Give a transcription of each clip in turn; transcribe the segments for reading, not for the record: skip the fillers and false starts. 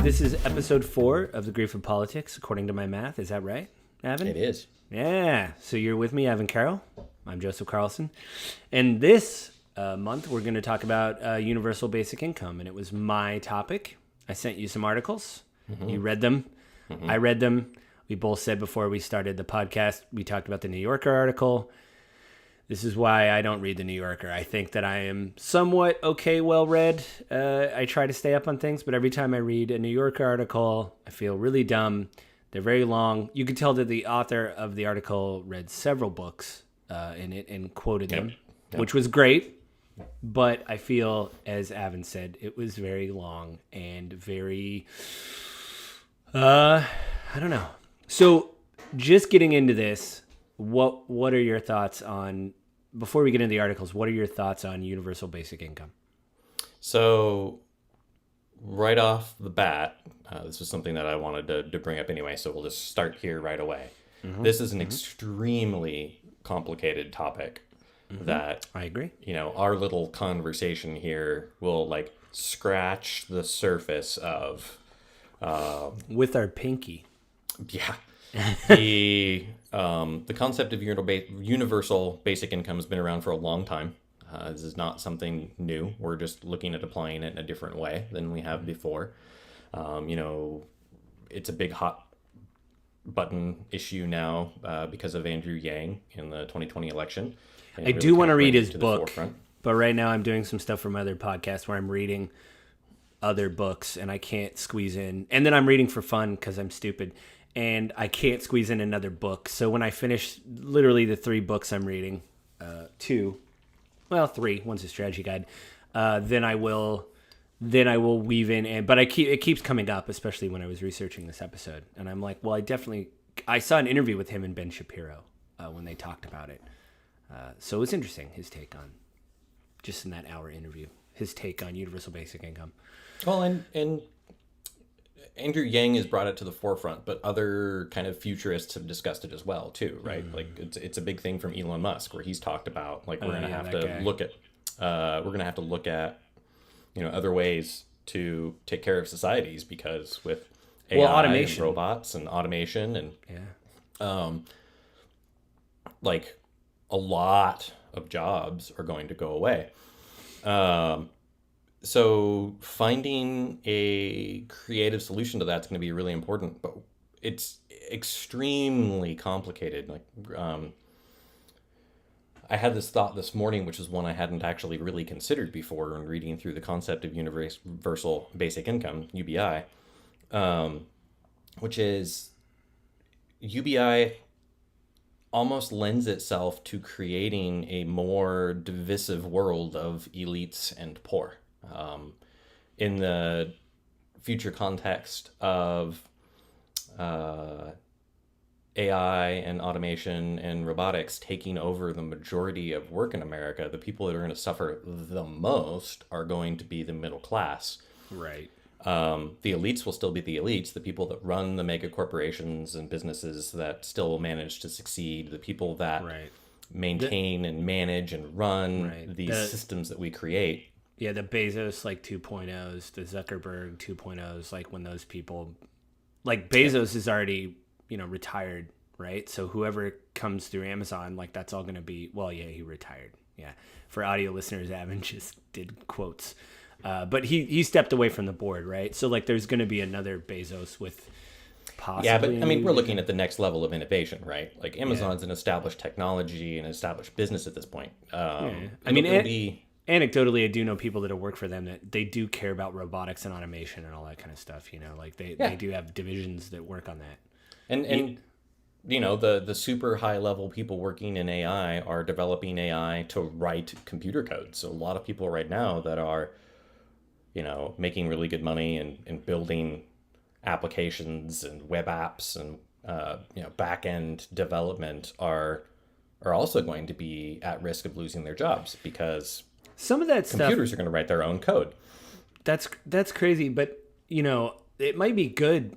This is episode 4 of The Grief of Politics, according to my math. Is that right, Avin? It is. Yeah. So you're with me, Avin Carroll. I'm Joseph Carlson. And this month, we're going to talk about universal basic income. And it was my topic. I sent you some articles. Mm-hmm. You read them. Mm-hmm. I read them. We both said before we started the podcast, we talked about the New Yorker article. This is why I don't read the New Yorker. I think that I am somewhat well-read. I try to stay up on things, but every time I read a New Yorker article, I feel really dumb. They're very long. You can tell that the author of the article read several books in it and quoted them, which was great. But I feel, as Avin said, it was very long and very, I don't know. So just getting into this, what are your thoughts on, before we get into the articles, what are your thoughts on universal basic income? So right off the bat, this was something that I wanted to bring up anyway, so we'll just start here right away. Mm-hmm. This is an extremely complicated topic that I agree. You know, our little conversation here will like scratch the surface of with our pinky. Yeah. The concept of universal basic income has been around for a long time. This is not something new. We're just looking at applying it in a different way than we have before. You know, it's a big hot button issue now because of Andrew Yang in the 2020 election. I really do want to read his book, but right now I'm doing some stuff for my other podcast where I'm reading other books and I can't squeeze in. And then I'm reading for fun because I'm stupid. And I can't squeeze in another book. So when I finish literally the 3 books I'm reading, 3, one's a strategy guide, then I will weave in. But it keeps coming up, especially when I was researching this episode. And I'm like, well, I saw an interview with him and Ben Shapiro when they talked about it. So it was interesting, his take on, just in that hour interview, his take on universal basic income. Well, and Andrew Yang has brought it to the forefront, but other kind of futurists have discussed it as well too, right? Mm-hmm. Like it's a big thing from Elon Musk where he's talked about like we're going to have to look at you know other ways to take care of societies because with AI automation, and robots and automation and like a lot of jobs are going to go away. So finding a creative solution to that's going to be really important, but it's extremely complicated. Like, I had this thought this morning, which is one I hadn't actually really considered before when reading through the concept of universal basic income, UBI, which is UBI almost lends itself to creating a more divisive world of elites and poor. In the future context of AI and automation and robotics taking over the majority of work in America, the people that are going to suffer the most are going to be the middle class. Right. The elites will still be the elites, the people that run the mega corporations and businesses that still manage to succeed, the people that maintain and manage and run these systems that we create. Yeah, the Bezos like 2.0s, the Zuckerberg 2.0s, like when those people, like Bezos is already, retired, right? So whoever comes through Amazon, like that's all going to be, he retired. Yeah. For audio listeners, Avin just did quotes. But he stepped away from the board, right? So like there's going to be another Bezos with possibly... Yeah, but I mean, we're looking at the next level of innovation, right? Like Amazon's an established technology and established business at this point. Anecdotally, I do know people that work for them that they do care about robotics and automation and all that kind of stuff. Like they do have divisions that work on that. And the super high level people working in AI are developing AI to write computer code. So a lot of people right now that are, making really good money and building applications and web apps and back end development are also going to be at risk of losing their jobs because some of that computers are going to write their own code. That's crazy, but it might be good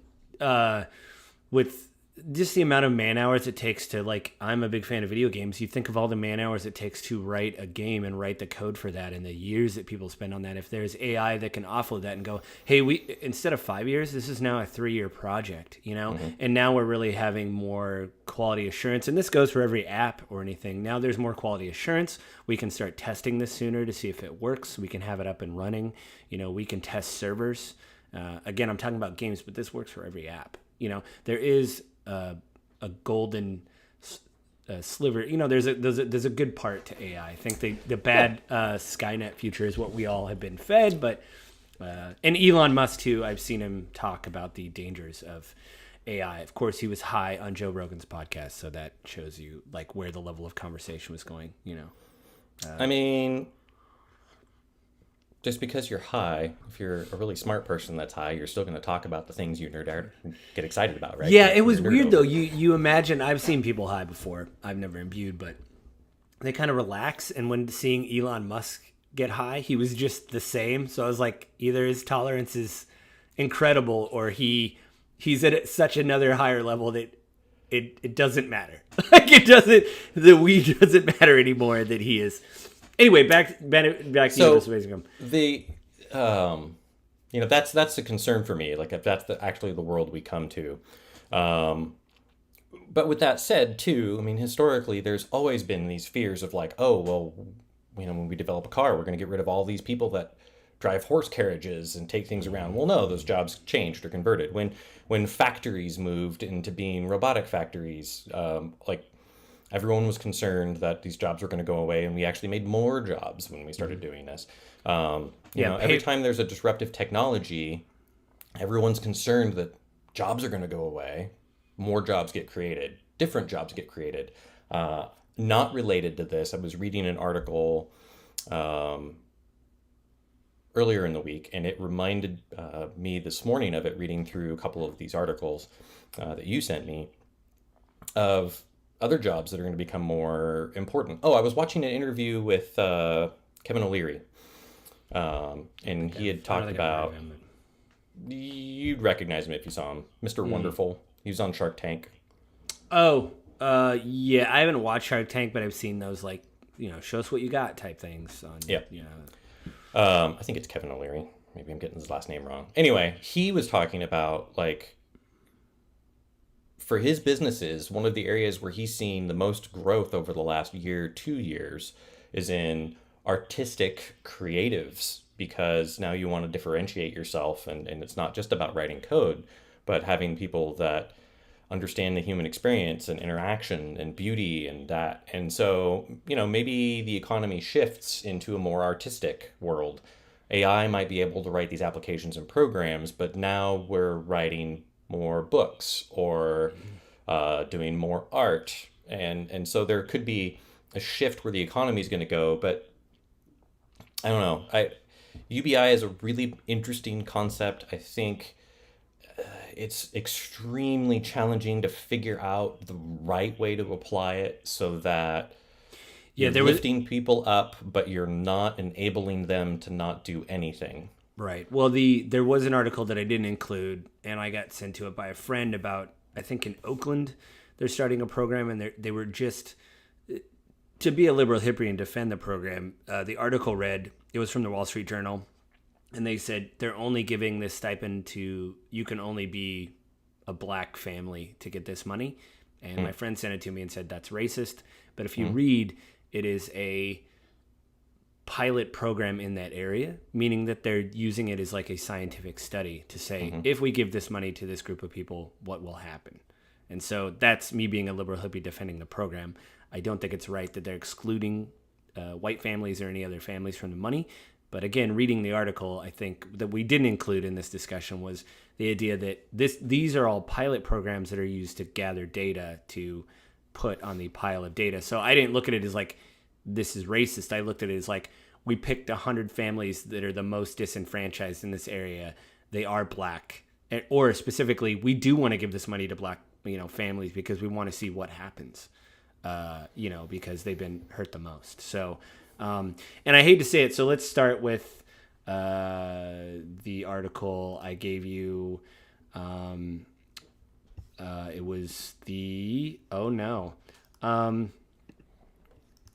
with just the amount of man hours it takes to, like, I'm a big fan of video games. You think of all the man hours it takes to write a game and write the code for that, and the years that people spend on that. If there's AI that can offload that and go, hey, we, instead of 5 years, this is now a 3-year project, you know? And now we're really having more quality assurance. And this goes for every app or anything. Now there's more quality assurance. We can start testing this sooner to see if it works. We can have it up and running. You know, we can test servers. Again, I'm talking about games, but this works for every app. You know, there is a golden sliver. You know, there's a good part to AI. I think the bad Skynet future is what we all have been fed, but and Elon Musk too. I've seen him talk about the dangers of AI. Of course, he was high on Joe Rogan's podcast, so that shows you like where the level of conversation was going. You know, I mean, just because you're high, if you're a really smart person that's high, you're still going to talk about the things you get excited about, right? Yeah, it was weird though. You imagine, I've seen people high before. I've never imbued, but they kind of relax. And when seeing Elon Musk get high, he was just the same. So I was like, either his tolerance is incredible or he's at such another higher level that it doesn't matter. Like the weed doesn't matter anymore that he is. Anyway, back to Universal Basic Income. You know, that's a concern for me. Like if that's actually the world we come to. But with that said, too, I mean, historically, there's always been these fears of like, oh, well, you know, when we develop a car, we're going to get rid of all these people that drive horse carriages and take things around. Well, no, those jobs changed or converted. When factories moved into being robotic factories, like everyone was concerned that these jobs were going to go away, and we actually made more jobs when we started doing this. You know, every time there's a disruptive technology, everyone's concerned that jobs are going to go away. More jobs get created. Different jobs get created. Not related to this, I was reading an article earlier in the week, and it reminded me this morning of it, reading through a couple of these articles that you sent me, of other jobs that are going to become more important. Oh, I was watching an interview with Kevin O'Leary, and he had talked about, you'd recognize him if you saw him, Mr. Wonderful. He was on Shark Tank. Oh, yeah, I haven't watched Shark Tank, but I've seen those, like, you know, show us what you got type things on. Yeah. You know. I think it's Kevin O'Leary. Maybe I'm getting his last name wrong. Anyway, he was talking about, like, for his businesses, one of the areas where he's seen the most growth over the last year, 2 years, is in artistic creatives, because now you want to differentiate yourself, and it's not just about writing code, but having people that understand the human experience and interaction and beauty and that. And so, you know, maybe the economy shifts into a more artistic world. AI might be able to write these applications and programs, but now we're writing more books or doing more art. And so there could be a shift where the economy is going to go, but I don't know. UBI is a really interesting concept. I think it's extremely challenging to figure out the right way to apply it so that you're lifting people up, but you're not enabling them to not do anything. Right. Well, there was an article that I didn't include, and I got sent to it by a friend about, I think in Oakland, they're starting a program, and they were just, to be a liberal hippie and defend the program, the article read, it was from the Wall Street Journal, and they said they're only giving this stipend to, you can only be a black family to get this money. And my friend sent it to me and said, that's racist. But if you read, it is a pilot program in that area, meaning that they're using it as like a scientific study to say, if we give this money to this group of people, what will happen? And so that's me being a liberal hippie defending the program. I don't think it's right that they're excluding white families or any other families from the money. But again, reading the article, I think that we didn't include in this discussion was the idea that these are all pilot programs that are used to gather data to put on the pile of data. So I didn't look at it as like, this is racist. I looked at it as like, we picked 100 families that are the most disenfranchised in this area. They are black. Or specifically, we do want to give this money to black, families because we want to see what happens, because they've been hurt the most. So, and I hate to say it, so let's start with the article I gave you. It was the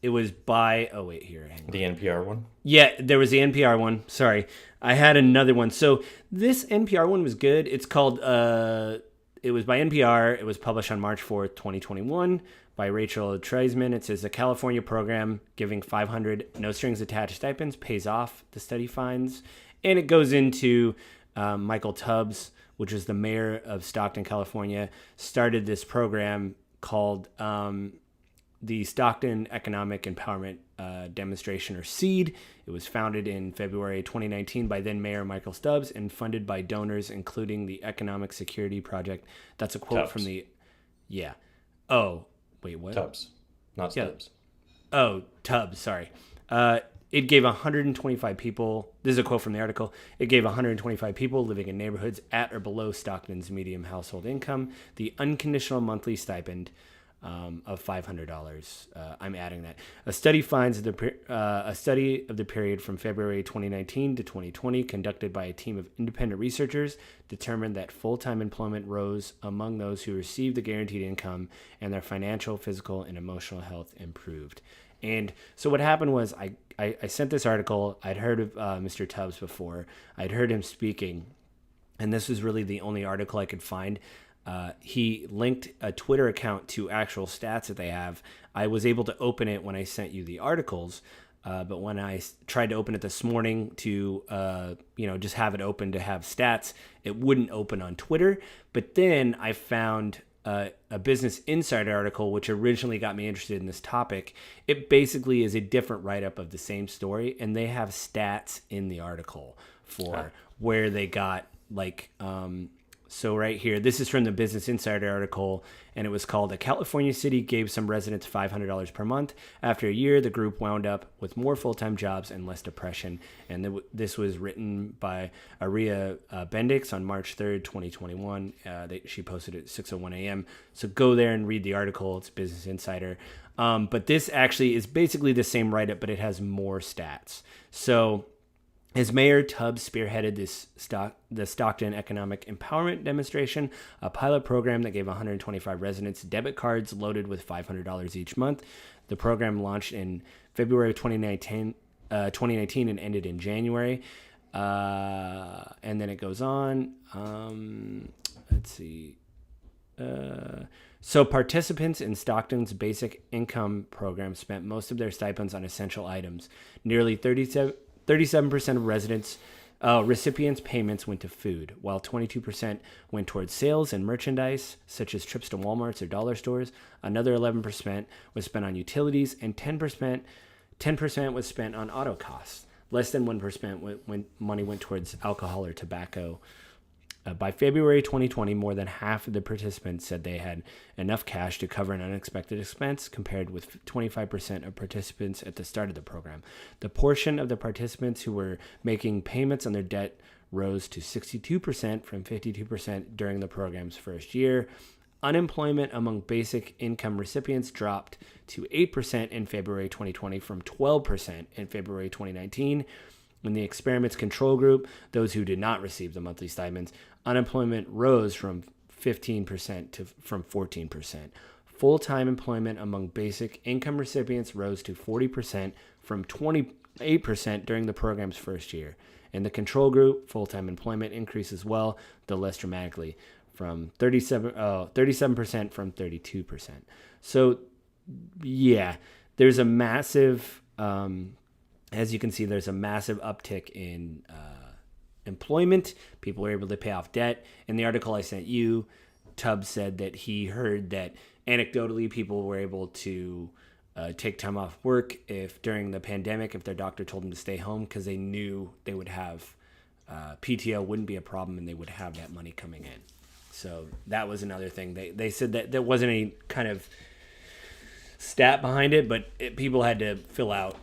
it was by hang on. The NPR one? Yeah, there was the NPR one. Sorry. I had another one. So this NPR one was good. It's called it was by NPR. It was published on March 4th, 2021 by Rachel Treisman. It says the California program giving 500 no strings attached stipends pays off, the study finds. And it goes into Michael Tubbs, which is the mayor of Stockton, California, started this program called the Stockton Economic Empowerment Demonstration, or SEED. It was founded in February 2019 by then Mayor Michael Stubbs and funded by donors, including the Economic Security Project. That's a quote Tubbs. From the... Yeah. Oh, wait, what? Tubbs, not Stubbs. Oh, Tubbs, sorry. It gave 125 people... This is a quote from the article. It gave 125 people living in neighborhoods at or below Stockton's medium household income the unconditional monthly stipend of $500. I'm adding that. A study finds a study of the period from February 2019 to 2020, conducted by a team of independent researchers, determined that full-time employment rose among those who received the guaranteed income, and their financial, physical, and emotional health improved. And so what happened was I sent this article. I'd heard of Mr. Tubbs before. I'd heard him speaking, and this was really the only article I could find. He linked a Twitter account to actual stats that they have. I was able to open it when I sent you the articles, but when I tried to open it this morning to, just have it open to have stats, it wouldn't open on Twitter. But then I found a Business Insider article, which originally got me interested in this topic. It basically is a different write-up of the same story, and they have stats in the article for where they got, so right here, this is from the Business Insider article, and it was called "A California City Gave Some Residents $500 per month. After a year, the group wound up with more full-time jobs and less depression." And this was written by Aria Bendix on March 3rd, 2021. She posted it at 6:01 a.m. So go there and read the article. It's Business Insider. But this actually is basically the same write-up, but it has more stats. So... as Mayor Tubbs spearheaded the Stockton Economic Empowerment Demonstration, a pilot program that gave 125 residents debit cards loaded with $500 each month. The program launched in February of 2019 and ended in January. And then it goes on. Let's see. So participants in Stockton's basic income program spent most of their stipends on essential items. Nearly 37% of recipients' payments went to food, while 22% went towards sales and merchandise, such as trips to Walmarts or dollar stores. Another 11% was spent on utilities, and 10% was spent on auto costs. Less than 1% when money went towards alcohol or tobacco. By February 2020, more than half of the participants said they had enough cash to cover an unexpected expense, compared with 25% of participants at the start of the program. The portion of the participants who were making payments on their debt rose to 62% from 52% during the program's first year. Unemployment among basic income recipients dropped to 8% in February 2020 from 12% in February 2019. In the experiment's control group, those who did not receive the monthly stipends, unemployment rose from 15% to from 14%. Full-time employment among basic income recipients rose to 40% from 28% during the program's first year. In the control group, full-time employment increased as well, though less dramatically, from 37% from 32%. So, yeah, there's a massive... as you can see, there's a massive uptick in employment. People were able to pay off debt. In the article I sent you, Tubbs said that he heard that anecdotally people were able to take time off work if during the pandemic, if their doctor told them to stay home, because they knew they would have PTO wouldn't be a problem and they would have that money coming in. So that was another thing. They said that there wasn't any kind of stat behind it, but people had to fill out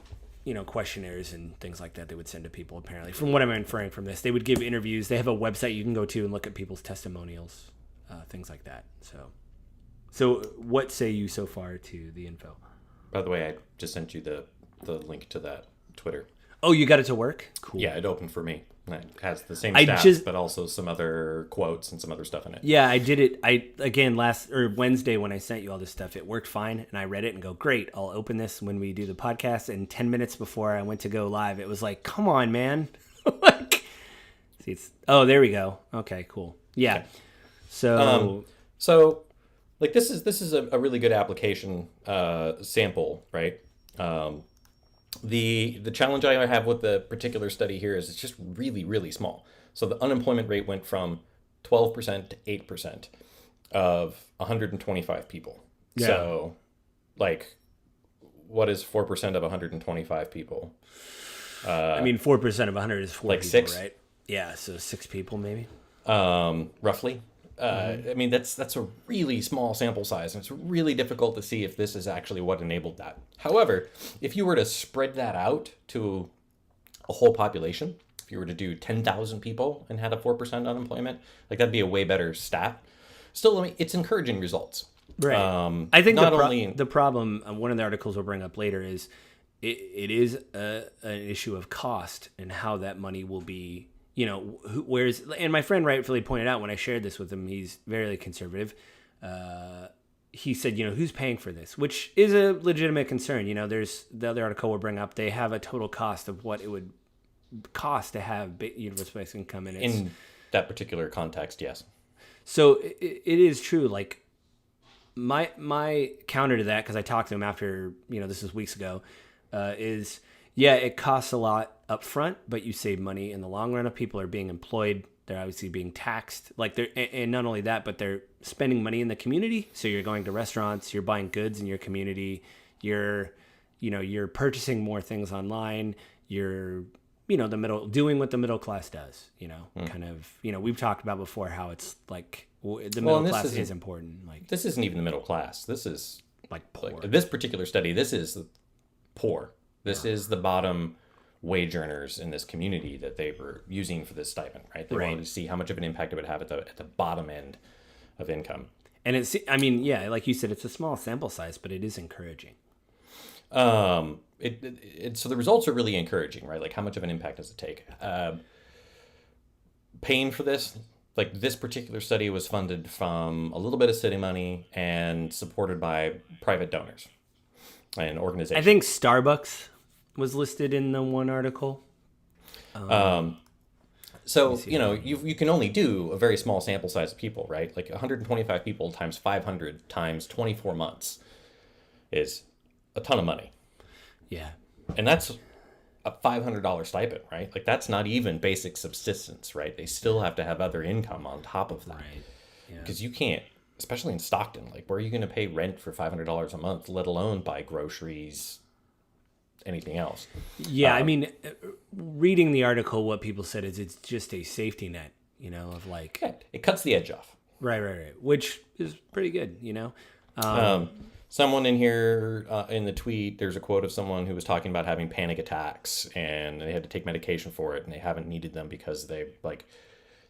questionnaires and things like that they would send to people, apparently. From what I'm inferring from this, they would give interviews. They have a website you can go to and look at people's testimonials, things like that. So what say you so far to the info? By the way, I just sent you the link to that Twitter. Oh, you got it to work? Cool. Yeah, it opened for me. It has the same I stats, just- but also some other quotes and some other stuff in it. Yeah, I did it. Again, last or Wednesday when I sent you all this stuff, it worked fine, and I read it and go, great. I'll open this when we do the podcast. And 10 minutes before I went to go live, it was like, come on, man. Like, see, there we go. Okay, cool. Yeah. Okay. So, Like this is a really good application sample, right? The challenge I have with the particular study here is it's just really, really small. So the unemployment rate went from 12% to 8% of 125 people. Yeah. So, like, what is 4% of 125 people? I mean, 4% of 100 is 4 like people, 6? right? Yeah, so 6 people maybe. Roughly. I mean, that's a really small sample size, and it's really difficult to see if this is actually what enabled that. However, if you were to spread that out to a whole population, if you were to do 10,000 people and had a 4% unemployment, like that'd be a way better stat. Still, I mean, it's encouraging results. Right. I think not the problem, one of the articles we'll bring up later is it is an issue of cost and how that money will be, whereas, and my friend rightfully pointed out when I shared this with him, he's very conservative. He said, who's paying for this, which is a legitimate concern. There's the other article we'll bring up. They have a total cost of what it would cost to have universal basic income. And in that particular context, yes. So it is true. Like my counter to that, because I talked to him after, this was weeks ago, is it costs a lot up front, but you save money in the long run. If people are being employed, they're obviously being taxed. And not only that, but they're spending money in the community. So you're going to restaurants, you're buying goods in your community, you're purchasing more things online. You're, doing what the middle class does. Kind of. We've talked about before how it's like the middle class is important. Like this isn't even the middle class. This is like poor. Like, this particular study. This is poor. This is the bottom wage earners in this community that they were using for this stipend, right? They wanted to see how much of an impact it would have at the bottom end of income. And like you said, it's a small sample size, but it is encouraging. So the results are really encouraging, right? Like how much of an impact does it take? Paying for this, like this particular study was funded from a little bit of city money and supported by private donors and organizations. I think Starbucks was listed in the one article. So, you can only do a very small sample size of people, right? Like 125 people times 500 times 24 months is a ton of money. Yeah. And that's a $500 stipend, right? Like that's not even basic subsistence, right? They still have to have other income on top of that. Right. Yeah. Because you can't, especially in Stockton, like where are you going to pay rent for $500 a month, let alone buy groceries, anything else? Yeah, I mean, reading the article, what people said is it's just a safety net, of like... Yeah, it cuts the edge off. Right. Which is pretty good, Someone in here, in the tweet, there's a quote of someone who was talking about having panic attacks and they had to take medication for it and they haven't needed them because they,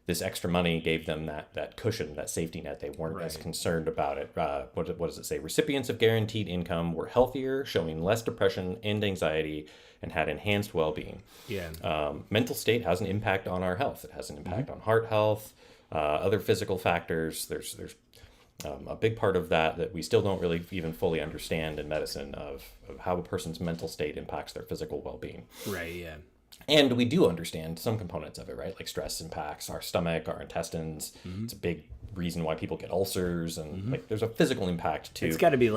this extra money gave them that cushion, that safety net. They weren't as concerned about it. What does it say? Recipients of guaranteed income were healthier, showing less depression and anxiety, and had enhanced well-being. Yeah. Mental state has an impact on our health. It has an impact on heart health, other physical factors. There's a big part of that we still don't really even fully understand in medicine of how a person's mental state impacts their physical well-being. Right, yeah. And we do understand some components of it, right? Like stress impacts our stomach, our intestines. Mm-hmm. It's a big reason why people get ulcers, and there's a physical impact too. It's got to be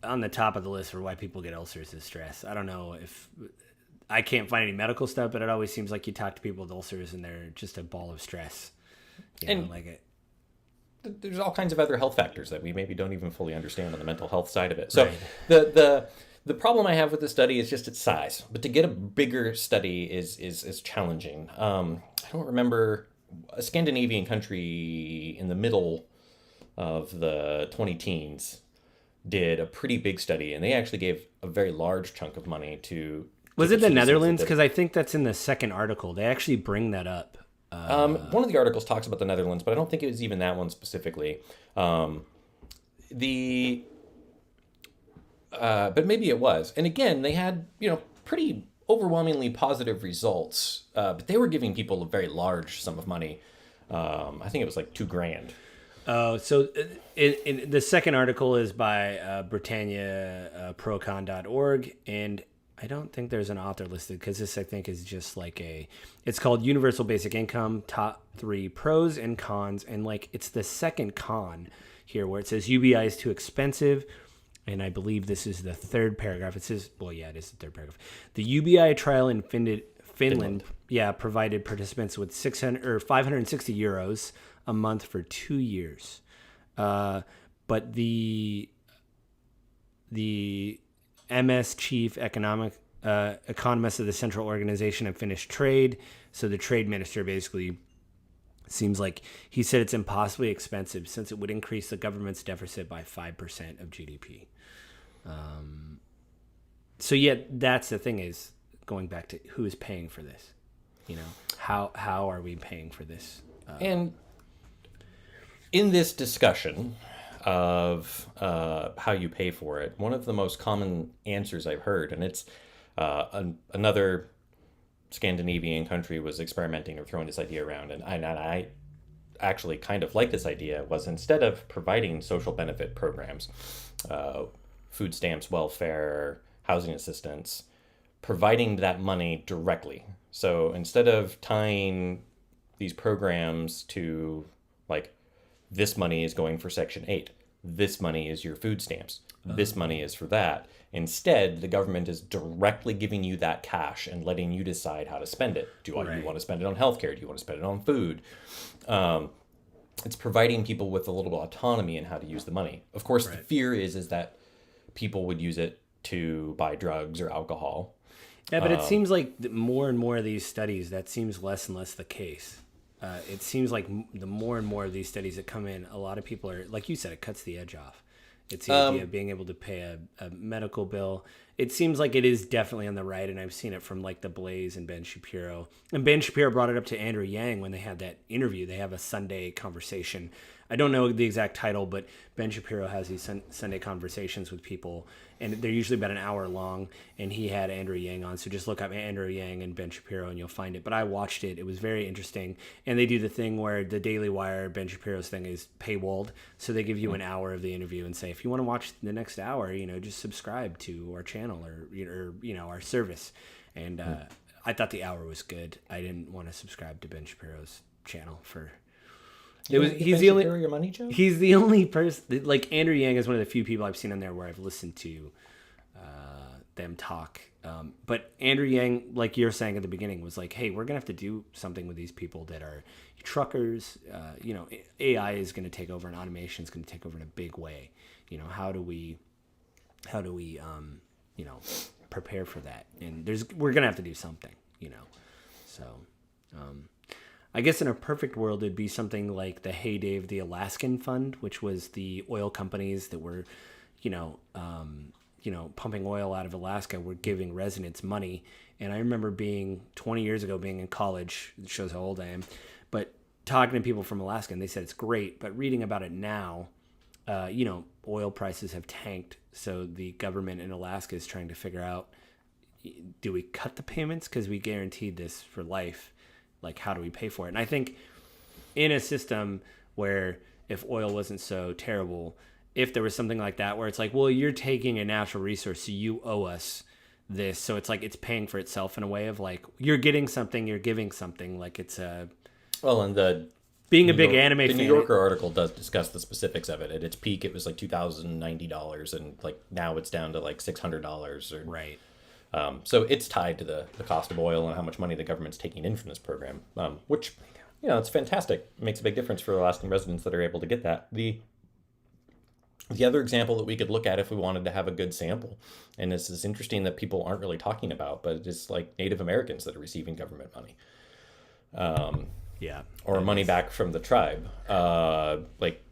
on the top of the list for why people get ulcers is stress. I don't know if I can't find any medical stuff, but it always seems like you talk to people with ulcers and they're just a ball of stress. There's all kinds of other health factors that we maybe don't even fully understand on the mental health side of it. So the problem I have with the study is just its size. But to get a bigger study is challenging. I don't remember a Scandinavian country in the middle of the 20-teens did a pretty big study, and they actually gave a very large chunk of money to... Was it the Netherlands? Because I think that's in the second article. They actually bring that up. One of the articles talks about the Netherlands, but I don't think it was even that one specifically. But maybe it was. And again, they had, pretty overwhelmingly positive results, but they were giving people a very large sum of money. I think it was like $2,000. So the second article is by BritanniaProcon.org, and I don't think there's an author listed because this, I think, is just like it's called Universal Basic Income, Top 3 Pros and Cons, and like it's the second con here where it says UBI is too expensive, and I believe this is the third paragraph. It says, well, yeah, it is the third paragraph. The UBI trial in Finland, provided participants with 600 or 560 euros a month for 2 years. But the MS chief economist of the Central Organization of Finnish Trade, so the trade minister basically seems like he said it's impossibly expensive since it would increase the government's deficit by 5% of GDP. So yeah, that's the thing, is going back to who is paying for this. You know, how are we paying for this? And in this discussion of how you pay for it, one of the most common answers I've heard, and it's another Scandinavian country was experimenting or throwing this idea around, and I actually kind of like this idea, was instead of providing social benefit programs, food stamps, welfare, housing assistance, providing that money directly. So instead of tying these programs to, like, this money is going for Section 8, this money is your food stamps, this money is for that. Instead, the government is directly giving you that cash and letting you decide how to spend it. Do you want to spend it on healthcare? Do you want to spend it on food? It's providing people with a little autonomy in how to use the money. Of course, the fear is that people would use it to buy drugs or alcohol. Yeah, but it seems like more and more of these studies, that seems less and less the case. It seems like the more and more of these studies that come in, a lot of people are, like you said, it cuts the edge off. It's the idea of being able to pay a medical bill. It seems like it is definitely on the right, and I've seen it from like The Blaze and Ben Shapiro. And Ben Shapiro brought it up to Andrew Yang when they had that interview. They have a Sunday conversation. I don't know the exact title, but Ben Shapiro has these Sunday conversations with people, and they're usually about an hour long, and he had Andrew Yang on. So just look up Andrew Yang and Ben Shapiro and you'll find it. But I watched it. It was very interesting. And they do the thing where the Daily Wire, Ben Shapiro's thing, is paywalled. So they give you an hour of the interview and say, if you want to watch the next hour, just subscribe to our channel or our service. And I thought the hour was good. I didn't want to subscribe to Ben Shapiro's channel for... He's the only person, like Andrew Yang is one of the few people I've seen on there where I've listened to them talk. But Andrew Yang, like you're saying at the beginning, was like, hey, we're gonna have to do something with these people that are truckers. AI is gonna take over and automation is gonna take over in a big way. How do we prepare for that? And we're gonna have to do something. So. I guess in a perfect world, it'd be something like the heyday of the Alaskan Fund, which was the oil companies that were, pumping oil out of Alaska, were giving residents money. And I remember 20 years ago, being in college, it shows how old I am, but talking to people from Alaska, and they said it's great. But reading about it now, oil prices have tanked. So the government in Alaska is trying to figure out, do we cut the payments? Because we guaranteed this for life. Like, how do we pay for it? And I think in a system where if oil wasn't so terrible, if there was something like that where it's like, well, you're taking a natural resource, so you owe us this. So it's like it's paying for itself in a way of like, you're getting something, you're giving something. Like it's a... Well, and being a big anime fan... The New Yorker article does discuss the specifics of it. At its peak, it was like $2,090, and like now it's down to like $600. Right. So it's tied to the cost of oil and how much money the government's taking in from this program, which, it's fantastic. It makes a big difference for Alaskan residents that are able to get that. The other example that we could look at if we wanted to have a good sample, and this is interesting that people aren't really talking about, but it's like Native Americans that are receiving government money. Or money back from the tribe. Like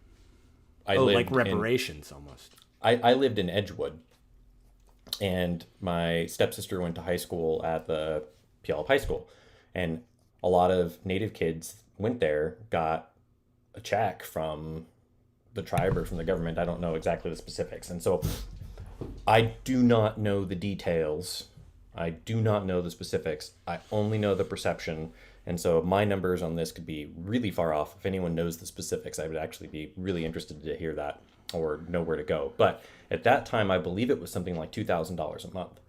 reparations almost. I lived in Edgewood. And my stepsister went to high school at the Puyallup High School. And a lot of Native kids went there, got a check from the tribe or from the government. I don't know exactly the specifics. And so I do not know the details I do not know the specifics. I only know the perception. And so my numbers on this could be really far off. If anyone knows the specifics, I would actually be really interested to hear that or know where to go. But at that time, I believe it was something like $2,000 a month.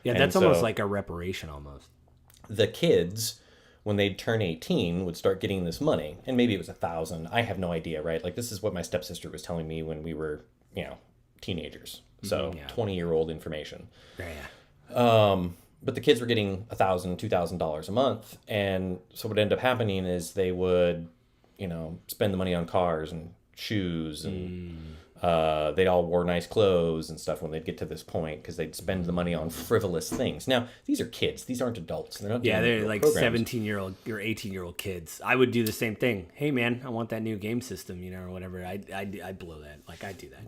Yeah, that's almost like a reparation almost. The kids, when they'd turn 18, would start getting this money. And maybe it was 1,000. I have no idea, right? Like, this is what my stepsister was telling me when we were, teenagers. So 20-year-old information. Yeah. But the kids were getting $1,000, $2,000 a month. And so what ended up happening is they would, spend the money on cars and shoes and they all wore nice clothes and stuff when they'd get to this point because they'd spend the money on frivolous things. Now, these are kids. These aren't adults. They're not doing they're like programs. 17-year-old or 18-year-old kids. I would do the same thing. Hey, man, I want that new game system, or whatever. I'd blow that. Like, I'd do that.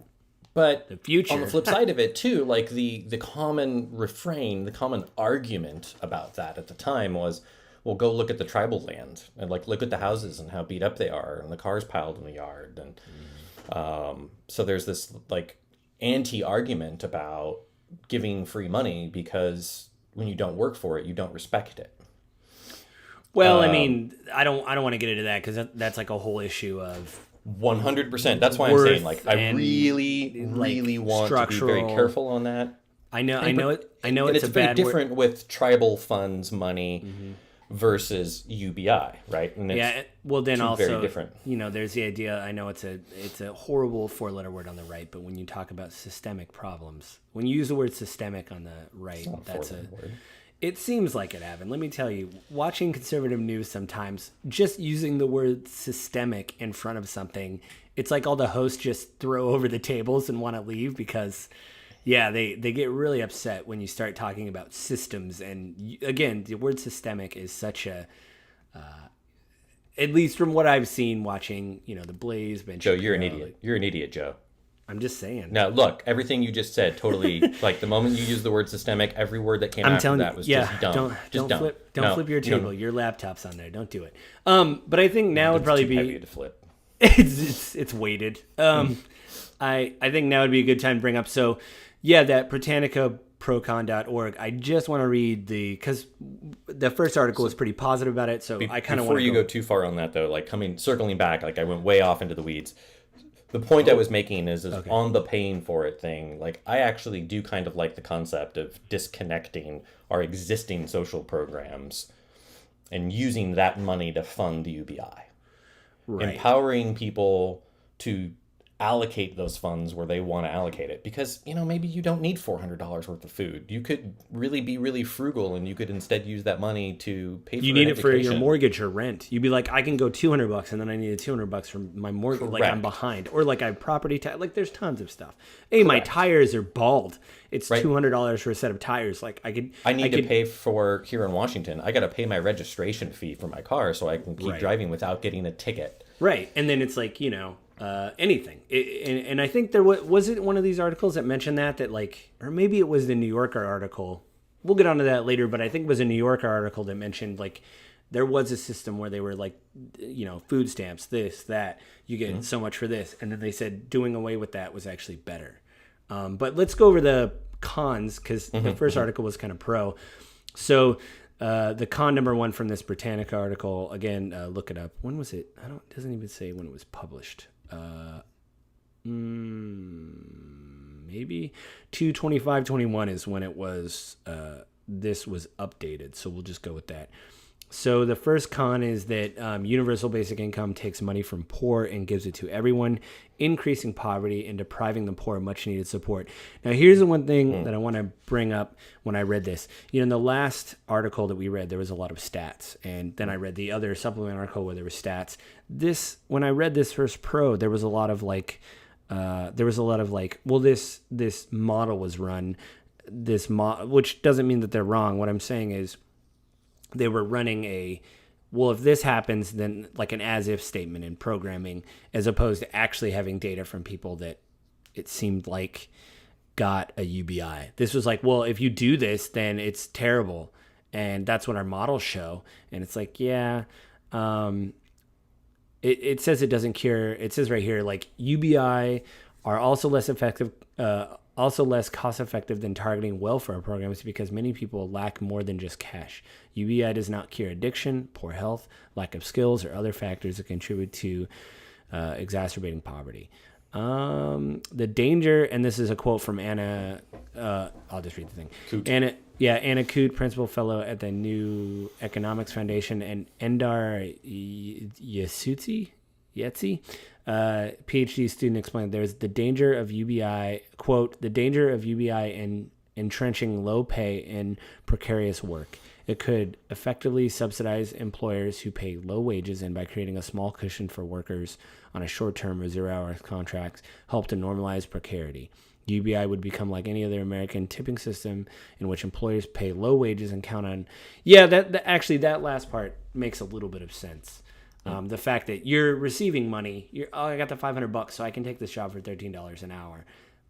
But the future. On the flip side of it, too, like the common refrain, the common argument about that at the time was, well, go look at the tribal land and look at the houses and how beat up they are and the cars piled in the yard. And so there's this anti-argument about giving free money because when you don't work for it, you don't respect it. Well, I mean, I don't want to get into that because that's like a whole issue of 100%. That's why I'm saying I really want to be very careful on that. I know it's very different with tribal funds money versus UBI, right? And well then also very different. There's the idea. I know it's a horrible 4-letter word on the right, but when you talk about systemic problems, when you use the word systemic on the right, that's a word. It seems like it, Avin. Let me tell you, watching conservative news sometimes, just using the word systemic in front of something, it's like all the hosts just throw over the tables and want to leave because, they get really upset when you start talking about systems. And again, the word systemic is such a, at least from what I've seen watching, The Blaze. Ben Joe, you're an idiot. You're an idiot, Joe. I'm just saying. Now, look, everything you just said, totally, the moment you use the word systemic, every word that came after that was just dumb. Don't flip your table. Your laptop's on there. Don't do it. But I think now would probably be heavy to flip. It's weighted. I think now would be a good time to bring up. So, that BritannicaProcon.org. I just want to read because the first article was pretty positive about it. So I kind of want to before you go too far on that though, circling back, I went way off into the weeds. The point I was making is on the paying for it thing, I actually do kind of like the concept of disconnecting our existing social programs and using that money to fund the UBI. Right. Empowering people to allocate those funds where they want to allocate it. Because, maybe you don't need $400 worth of food. You could really be really frugal and you could instead use that money to pay for You need it for your mortgage or rent. You'd be like, I can go $200 and then I need $200 for my mortgage. Correct. Like I'm behind. Or I have property tax. There's tons of stuff. Hey, my tires are bald. It's $200 for a set of tires. I need to pay for, here in Washington, I got to pay my registration fee for my car so I can keep driving without getting a ticket. Right. And then it's anything. And I think there was it one of these articles that mentioned that or maybe it was the New Yorker article. We'll get onto that later, but I think it was a New Yorker article that mentioned there was a system where they were food stamps, this, that, you get so much for this. And then they said doing away with that was actually better. But let's go over the cons because the first article was kind of pro. So the con number one from this Britannica article, again, look it up. When was it? It doesn't even say when it was published. Maybe 2/25/21 is when it was this was updated, so we'll just go with that. So the first con is that universal basic income takes money from poor and gives it to everyone, increasing poverty and depriving the poor of much needed support. Now, here's the one thing that I want to bring up when I read this. In the last article that we read, there was a lot of stats, and then I read the other supplement article where there were stats. When I read this first pro, there was a lot of this model was run, which doesn't mean that they're wrong. What I'm saying is, they were running if this happens, then an as-if statement in programming, as opposed to actually having data from people that it seemed like got a UBI. This was if you do this, then it's terrible. And that's what our models show. And it's it says it doesn't cure. It says right here, UBI are also less effective also less cost-effective than targeting welfare programs because many people lack more than just cash. UBI does not cure addiction, poor health, lack of skills, or other factors that contribute to exacerbating poverty. The danger, and this is a quote from Anna, I'll just read the thing. Coote. Anna Coote, principal fellow at the New Economics Foundation, and Endar Yetzi, PhD student, explained there's the danger of UBI, quote, the danger of UBI in entrenching low pay and precarious work. It could effectively subsidize employers who pay low wages, and by creating a small cushion for workers on a short-term or zero-hour contracts, help to normalize precarity. UBI would become like any other American tipping system in which employers pay low wages and count on... Yeah, that last part makes a little bit of sense. The fact that you're receiving money, I got the $500, so I can take this job for $13 an hour.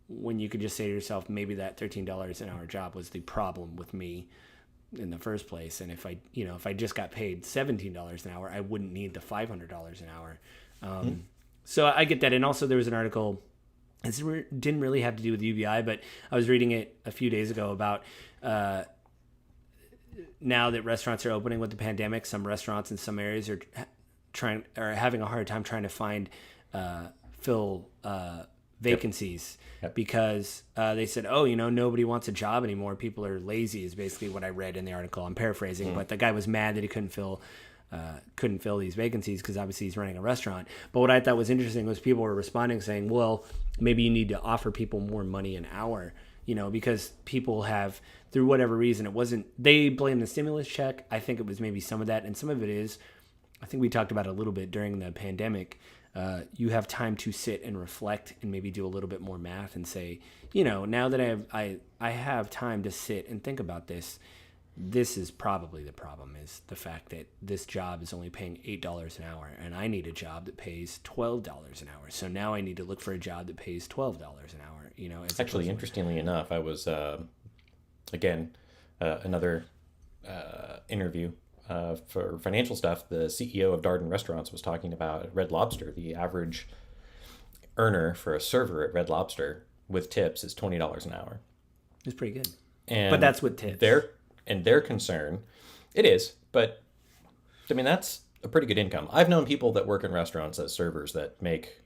When you could just say to yourself, maybe that $13 an hour job was the problem with me in the first place, and if I just got paid $17 an hour, I wouldn't need the $500 an hour. So I get that. And also there was an article, it didn't really have to do with UBI, but I was reading it a few days ago about now that restaurants are opening with the pandemic, some restaurants in some areas are having a hard time trying to fill vacancies. Yep. Because they said, nobody wants a job anymore. People are lazy is basically what I read in the article. I'm paraphrasing, but the guy was mad that he couldn't fill these vacancies because obviously he's running a restaurant. But what I thought was interesting was people were responding saying, well, maybe you need to offer people more money an hour, because people have, through whatever reason, they blame the stimulus check. I think it was maybe some of that. And some of it is, I think we talked about it a little bit during the pandemic. You have time to sit and reflect and maybe do a little bit more math and say, now that I have time to sit and think about this, this is probably the problem, is the fact that this job is only paying $8 an hour and I need a job that pays $12 an hour. So now I need to look for a job that pays $12 an hour. Actually, interestingly enough, I was, another interview for financial stuff. The CEO of Darden Restaurants was talking about Red Lobster. The average earner for a server at Red Lobster with tips is $20 an hour. It's pretty good. But that's with tips. Their concern, it is, but I mean, that's a pretty good income. I've known people that work in restaurants as servers that make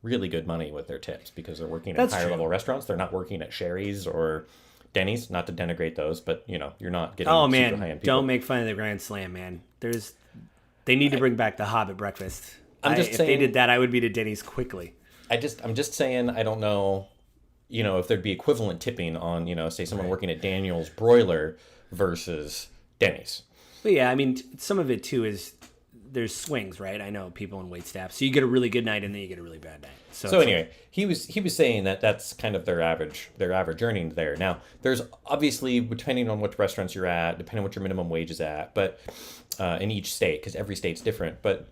really good money with their tips because they're working at higher level restaurants. They're not working at Sherry's or Denny's, not to denigrate those, but you're not getting super high-end people. Don't make fun of the Grand Slam, man. They need to bring back the Hobbit breakfast. If they did that, I would be to Denny's quickly. I'm just saying, I don't know, if there'd be equivalent tipping on, say someone working at Daniel's Broiler versus Denny's. But yeah, I mean, some of it too is there's swings, right? I know people in wait staff. So you get a really good night and then you get a really bad night. So anyway, he was saying that that's kind of their average earnings there. Now, there's obviously, depending on which restaurants you're at, depending on what your minimum wage is at, but in each state, because every state's different. But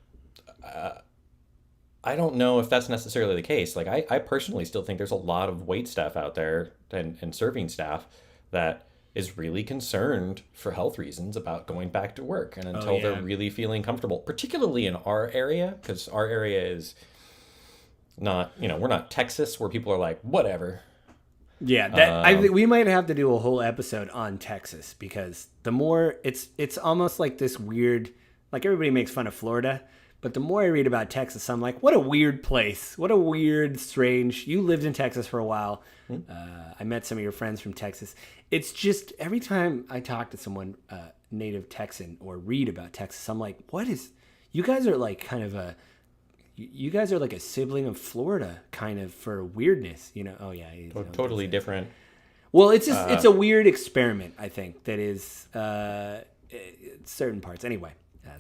I don't know if that's necessarily the case. Like I personally still think there's a lot of wait staff out there and serving staff that is really concerned for health reasons about going back to work. And until they're really feeling comfortable, particularly in our area, because our area is not, we're not Texas where people are like, whatever. Yeah, I think we might have to do a whole episode on Texas because the more it's almost like this weird, like everybody makes fun of Florida, but the more I read about Texas, I'm like, what a weird place. What a weird, strange. You lived in Texas for a while. I met some of your friends from Texas. It's just every time I talk to someone native Texan or read about Texas, I'm like, you guys are like you guys are like a sibling of Florida kind of for weirdness, Oh yeah. Totally different. Well, it's just, it's a weird experiment, I think, that is certain parts. Anyway.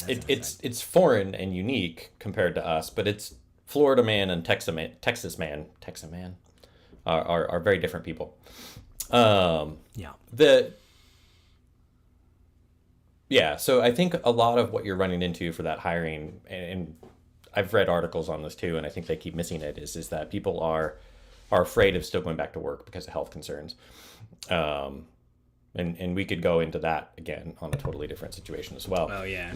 It's foreign and unique compared to us, but it's Florida man and Texas man are very different people. So I think a lot of what you're running into for that hiring, and I've read articles on this too, and I think they keep missing it, is that people are afraid of still going back to work because of health concerns. And we could go into that again on a totally different situation as well. Oh yeah.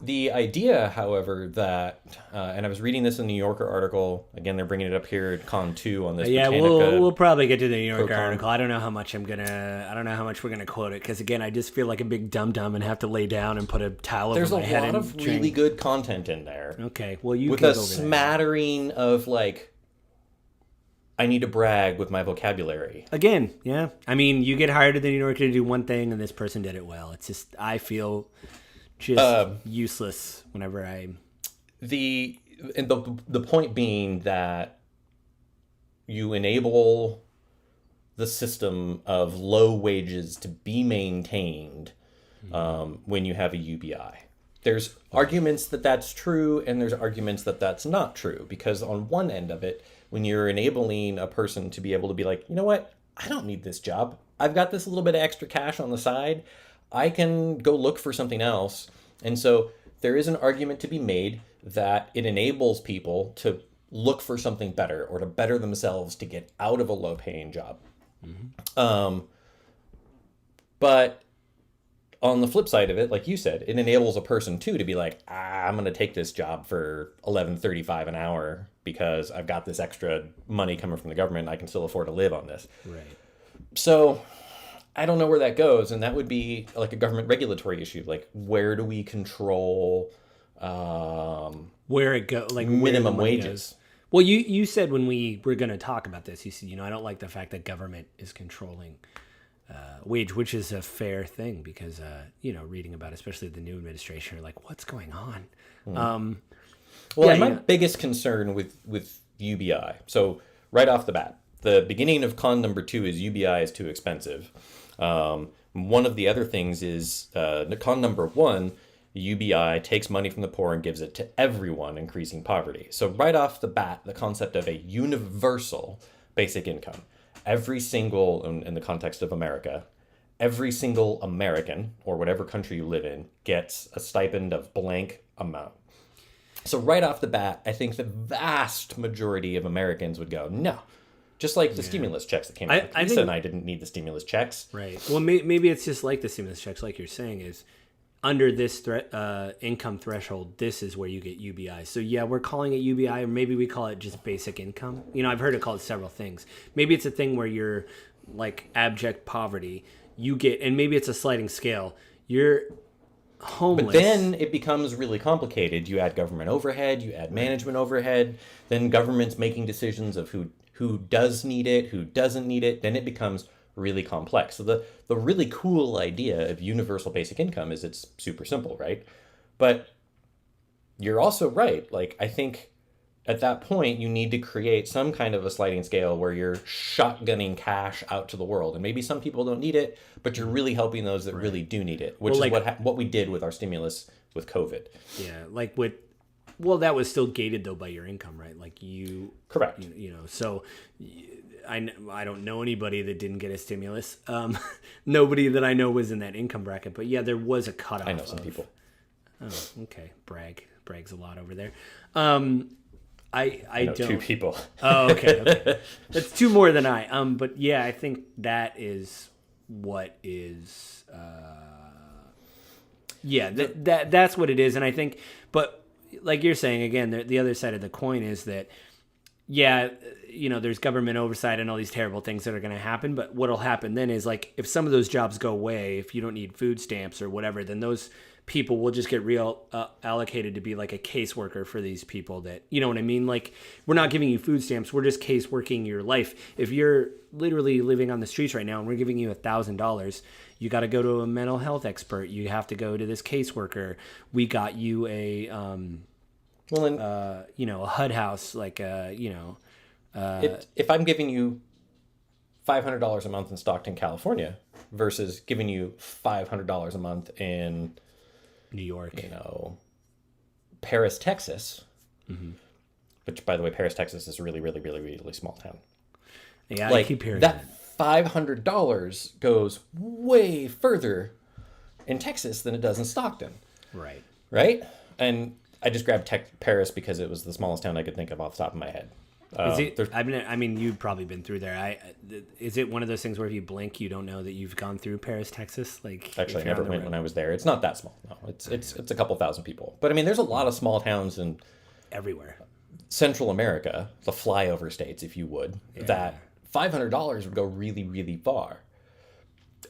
The idea, however, that, and I was reading this in the New Yorker article, again, they're bringing it up here at Con 2 on this Yeah, Britannica we'll probably get to the New Yorker Procon. article. I don't know how much we're gonna quote it because again, I just feel like a big dum dum and have to lay down and put a towel There's over my head. There's a lot of really good content in there. Okay, well you with can a go over smattering of like, I need to brag with my vocabulary. Again, yeah. I mean, you get hired at the New Yorker to do one thing, and this person did it well. It's just I feel just useless whenever the point being that you enable the system of low wages to be maintained when you have a UBI. There's arguments that that's true, and there's arguments that that's not true, because on one end of it, when you're enabling a person to be able to be like, you know what, I don't need this job. I've got this little bit of extra cash on the side. I can go look for something else. And so there is an argument to be made that it enables people to look for something better or to better themselves to get out of a low-paying job. But on the flip side of it, like you said, it enables a person too to be like, I'm going to take this job for $11.35 an hour because I've got this extra money coming from the government and I can still afford to live on this. Right. So I don't know where that goes, and that would be like a government regulatory issue. Like, where do we control where it go, like minimum wages? Well, you said when we were going to talk about this, you said, I don't like the fact that government is controlling wage, which is a fair thing because, reading about especially the new administration, you're like, what's going on? My biggest concern with UBI, so right off the bat, the beginning of con number 2 is UBI is too expensive. One of the other things is con number 1, UBI takes money from the poor and gives it to everyone, increasing poverty. So right off the bat, the concept of a universal basic income. Every single, in the context of America, every single American, or whatever country you live in, gets a stipend of blank amount. So right off the bat, I think the vast majority of Americans would go, no. Just like the stimulus checks that came out. Lisa and I didn't need the stimulus checks. Right. Well, maybe it's just like the stimulus checks, like you're saying, is under this income threshold, this is where you get UBI. So yeah, we're calling it UBI, or maybe we call it just basic income. I've heard it called several things. Maybe it's a thing where you're like abject poverty. You get, and maybe it's a sliding scale. You're homeless. But then it becomes really complicated. You add government overhead, you add management overhead, then government's making decisions of who does need it, who doesn't need it. Then it becomes really complex. So the really cool idea of universal basic income is it's super simple, right? But you're also right. Like, I think at that point you need to create some kind of a sliding scale where you're shotgunning cash out to the world. And maybe some people don't need it, but you're really helping those that really do need it, which is what we did with our stimulus with COVID. Yeah, like that was still gated though by your income, right? Like you, correct. So I don't know anybody that didn't get a stimulus. Nobody that I know was in that income bracket, but yeah, there was a cutoff. I know some people. Oh, okay. Brags a lot over there. I know don't. 2 people. Oh, okay. That's 2 more than I. But yeah, I think that is what is. That's what it is, and I think, but like you're saying again, the other side of the coin is that, yeah, there's government oversight and all these terrible things that are going to happen. But what'll happen then is, like, if some of those jobs go away, if you don't need food stamps or whatever, then those people will just get allocated to be like a caseworker for these people that, you know what I mean? Like, we're not giving you food stamps. We're just caseworking your life. If you're literally living on the streets right now and we're giving you $1,000, you got to go to a mental health expert. You have to go to this caseworker. We got you a, a HUD house, like, if I'm giving you $500 a month in Stockton, California, versus giving you $500 a month in New York, Paris, Texas, which, by the way, Paris, Texas is a really, really, really, really small town. Yeah, like, I keep hearing that. $500 goes way further in Texas than it does in Stockton. Right. And I just grabbed Paris because it was the smallest town I could think of off the top of my head. Is it? I mean, you've probably been through there. Is it one of those things where if you blink, you don't know that you've gone through Paris, Texas? Like, Actually, I never went when I was there. It's not that small. No, it's a couple thousand people. But I mean, there's a lot of small towns in everywhere. Central America, the flyover states, if you would, that $500 would go really, really far.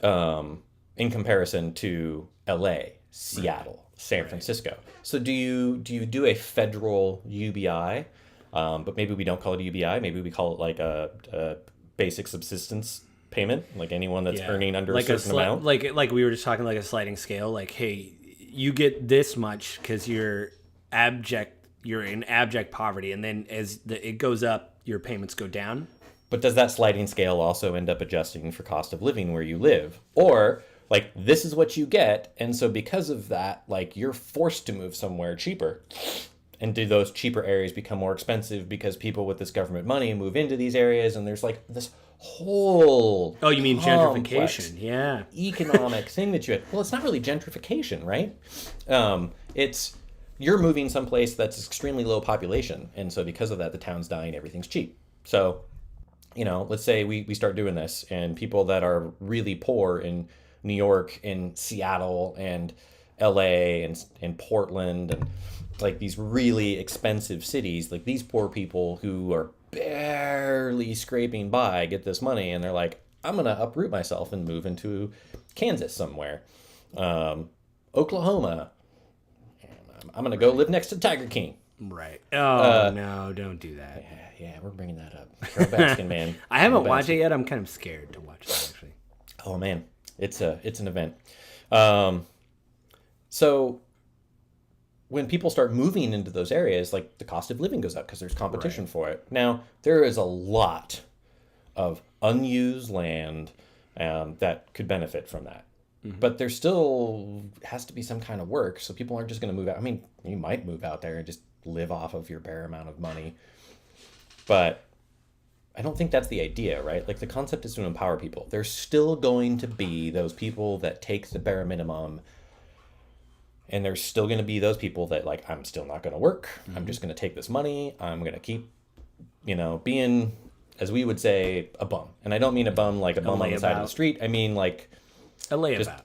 In comparison to LA, Seattle, San Francisco. So do you do a federal UBI? But maybe we don't call it a UBI. Maybe we call it like a basic subsistence payment, like anyone that's earning under like a certain amount. Like we were just talking, like a sliding scale. Like, hey, you get this much because you're in abject poverty, and then as it goes up, your payments go down. But does that sliding scale also end up adjusting for cost of living where you live? Or like, this is what you get, and so because of that, like, you're forced to move somewhere cheaper. And do those cheaper areas become more expensive because people with this government money move into these areas, and there's like this whole you mean gentrification? Yeah, economic thing that you had. Well, it's not really gentrification, right? It's you're moving someplace that's extremely low population, and so because of that, the town's dying, everything's cheap. So, let's say we start doing this, and people that are really poor in New York, in Seattle, and LA, and Portland, and like these really expensive cities, like these poor people who are barely scraping by get this money, and they're like, I'm gonna uproot myself and move into Kansas somewhere, Oklahoma. I'm gonna go live next to Tiger King. Right. No, don't do that. Yeah, we're bringing that up. Carol Baskin, man. I haven't watched it yet. I'm kind of scared to watch it, actually. Oh man, it's an event. So when people start moving into those areas, like, the cost of living goes up because there's competition for it. Now, there is a lot of unused land that could benefit from that. Mm-hmm. But there still has to be some kind of work, so people aren't just going to move out. I mean, you might move out there and just live off of your bare amount of money. But I don't think that's the idea, right? Like, the concept is to empower people. There's still going to be those people that take the bare minimum. And there's still going to be those people that, like, I'm still not going to work. Mm-hmm. I'm just going to take this money. I'm going to keep, being, as we would say, a bum. And I don't mean a bum like a bum on the side of the street. I mean, like, a layabout.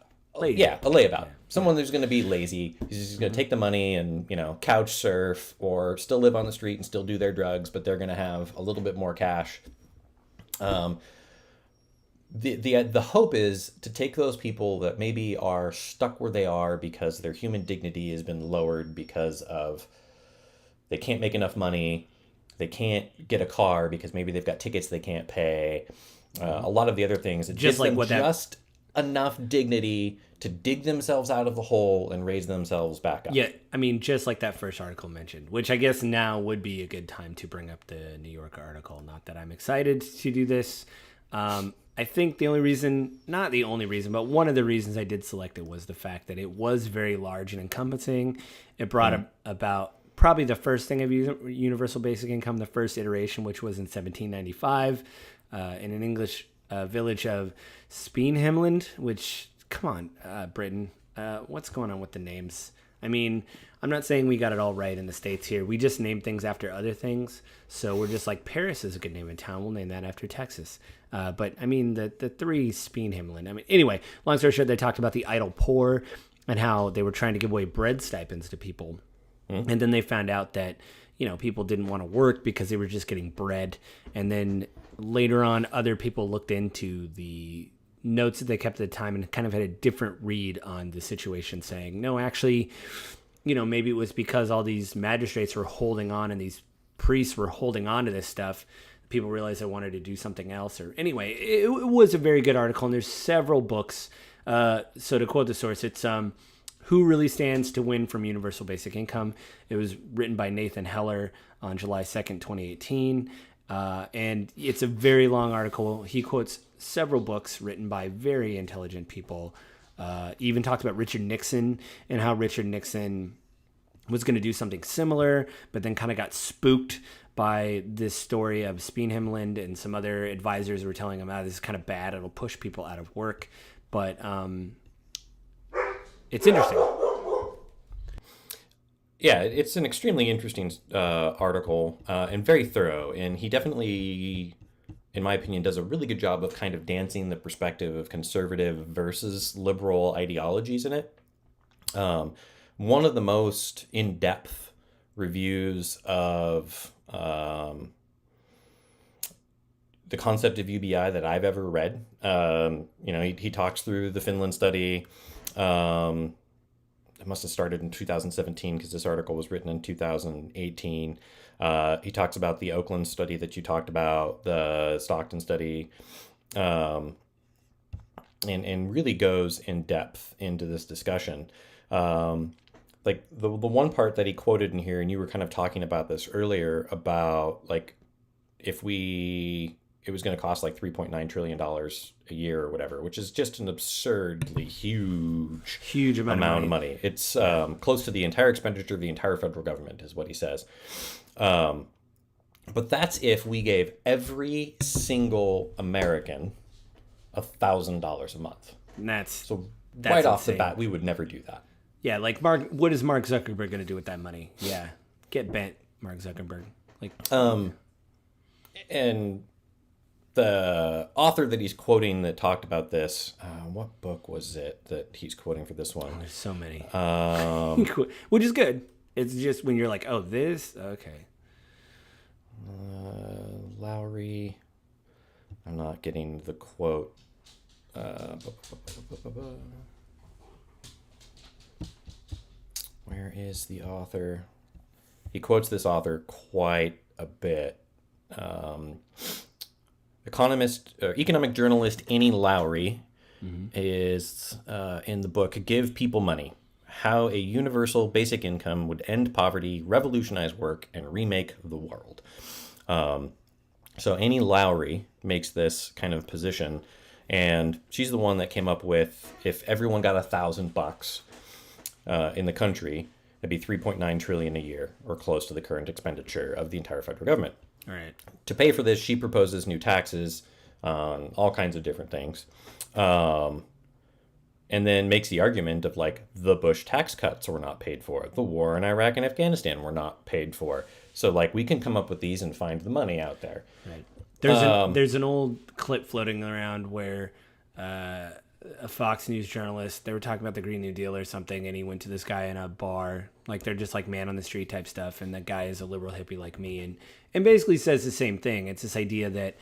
Yeah, a layabout. Yeah. Someone who's going to be lazy. He's just going to take the money and, couch surf, or still live on the street and still do their drugs, but they're going to have a little bit more cash. The hope is to take those people that maybe are stuck where they are because their human dignity has been lowered because of they can't make enough money, they can't get a car because maybe they've got tickets they can't pay, a lot of the other things that just give them just enough dignity to dig themselves out of the hole and raise themselves back up. Yeah, I mean, just like that first article mentioned, which I guess now would be a good time to bring up the New York article. Not that I'm excited to do this. I think not the only reason, but one of the reasons I did select it was the fact that it was very large and encompassing. It brought about probably the first thing of universal basic income, the first iteration, which was in 1795 in an English village of Speenhimland, which, come on, Britain, what's going on with the names? I mean, I'm not saying we got it all right in the States here. We just name things after other things. So we're just like, Paris is a good name in town. We'll name that after Texas. But I mean, the three Speenhimland. I mean, anyway, long story short, they talked about the idle poor and how they were trying to give away bread stipends to people. Mm-hmm. And then they found out that, people didn't want to work because they were just getting bread. And then later on, other people looked into the notes that they kept at the time and kind of had a different read on the situation, saying, no, actually, maybe it was because all these magistrates were holding on and these priests were holding on to this stuff. People realized they wanted to do something else. Or anyway, it was a very good article, and there's several books. So to quote the source, it's Who Really Stands to Win from Universal Basic Income. It was written by Nathan Heller on July 2nd, 2018. And it's a very long article. He quotes several books written by very intelligent people. Even talked about Richard Nixon and how Richard Nixon was going to do something similar, but then kind of got spooked by this story of Speenhimland, and some other advisors were telling him, this is kind of bad. It'll push people out of work. But it's interesting. Yeah, it's an extremely interesting article and very thorough. And he definitely, in my opinion, does a really good job of kind of dancing the perspective of conservative versus liberal ideologies in it. One of the most in-depth reviews of the concept of UBI that I've ever read. He talks through the Finland study. It must have started in 2017 because this article was written in 2018. He talks about the Oakland study that you talked about, the Stockton study, and really goes in depth into this discussion. Like the one part that he quoted in here, and you were kind of talking about this earlier about like if it was going to cost like $3.9 trillion a year or whatever, which is just an absurdly huge amount of money. It's close to the entire expenditure of the entire federal government is what he says. But that's if we gave every single American $1,000 a month. And that's right off insane. the bat, we would never do that. Yeah, like what is Mark Zuckerberg going to do with that money? Yeah, get bent, Mark Zuckerberg. Like, and the author that he's quoting that talked about this, what book was it that he's quoting for this one? There's so many. Which is good. It's just when you're like, oh, this? Okay. Lowry. I'm not getting the quote. Where is the author? He quotes this author quite a bit. Economic journalist Annie Lowry is in the book Give People Money: How a Universal Basic Income Would End Poverty, Revolutionize Work, and Remake the World. So Annie Lowry makes this kind of position, and she's the one that came up with if everyone got $1,000 in the country, it'd be $3.9 trillion a year, or close to the current expenditure of the entire federal government. All right. To pay for this, she proposes new taxes on all kinds of different things. And then makes the argument of like the Bush tax cuts were not paid for. The war in Iraq and Afghanistan were not paid for. So like we can come up with these and find the money out there. Right. There's an old clip floating around where a Fox News journalist, they were talking about the Green New Deal or something, and he went to this guy in a bar, like they're just like man on the street type stuff, and that guy is a liberal hippie like me, and basically says the same thing. It's this idea that,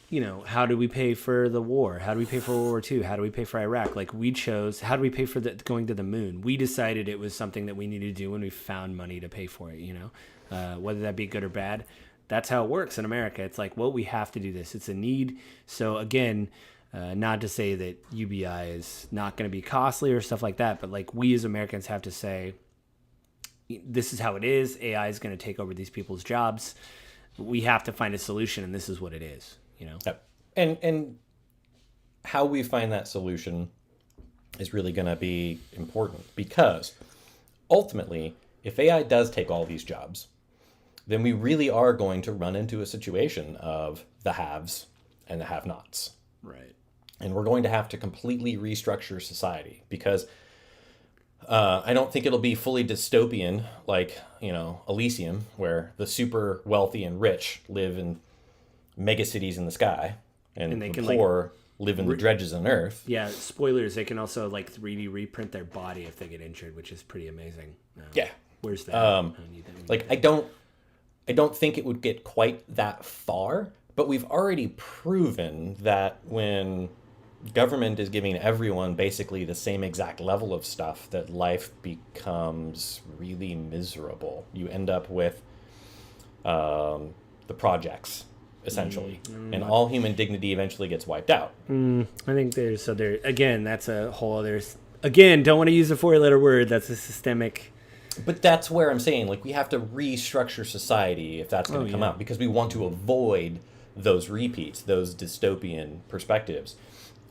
you know, how do we pay for the war? How do we pay for World War II? How do we pay for Iraq? Like we chose, how do we pay for going to the moon? We decided it was something that we needed to do when we found money to pay for it, you know, whether that be good or bad. That's how it works in America. It's like, well, we have to do this. It's a need. So again, not to say that UBI is not going to be costly or stuff like that, but like we as Americans have to say, this is how it is. AI is going to take over these people's jobs. We have to find a solution, and this is what it is. You know? Yep. And how we find that solution is really going to be important, because ultimately, if AI does take all these jobs, then we really are going to run into a situation of the haves and the have-nots. Right. And we're going to have to completely restructure society, because I don't think it'll be fully dystopian like, you know, Elysium, where the super wealthy and rich live in mega cities in the sky, and the poor live in the dredges on Earth. Yeah, spoilers. They can also like 3D reprint their body if they get injured, which is pretty amazing. Yeah. Where's that? I don't think it would get quite that far, but we've already proven that when government is giving everyone basically the same exact level of stuff, that life becomes really miserable. You end up with the projects, essentially, and all human dignity eventually gets wiped out. I think again, that's a whole other, again, don't want to use a 4-letter word. That's a systemic. But that's where I'm saying, like, we have to restructure society if that's going to come out, because we want to avoid those repeats, those dystopian perspectives.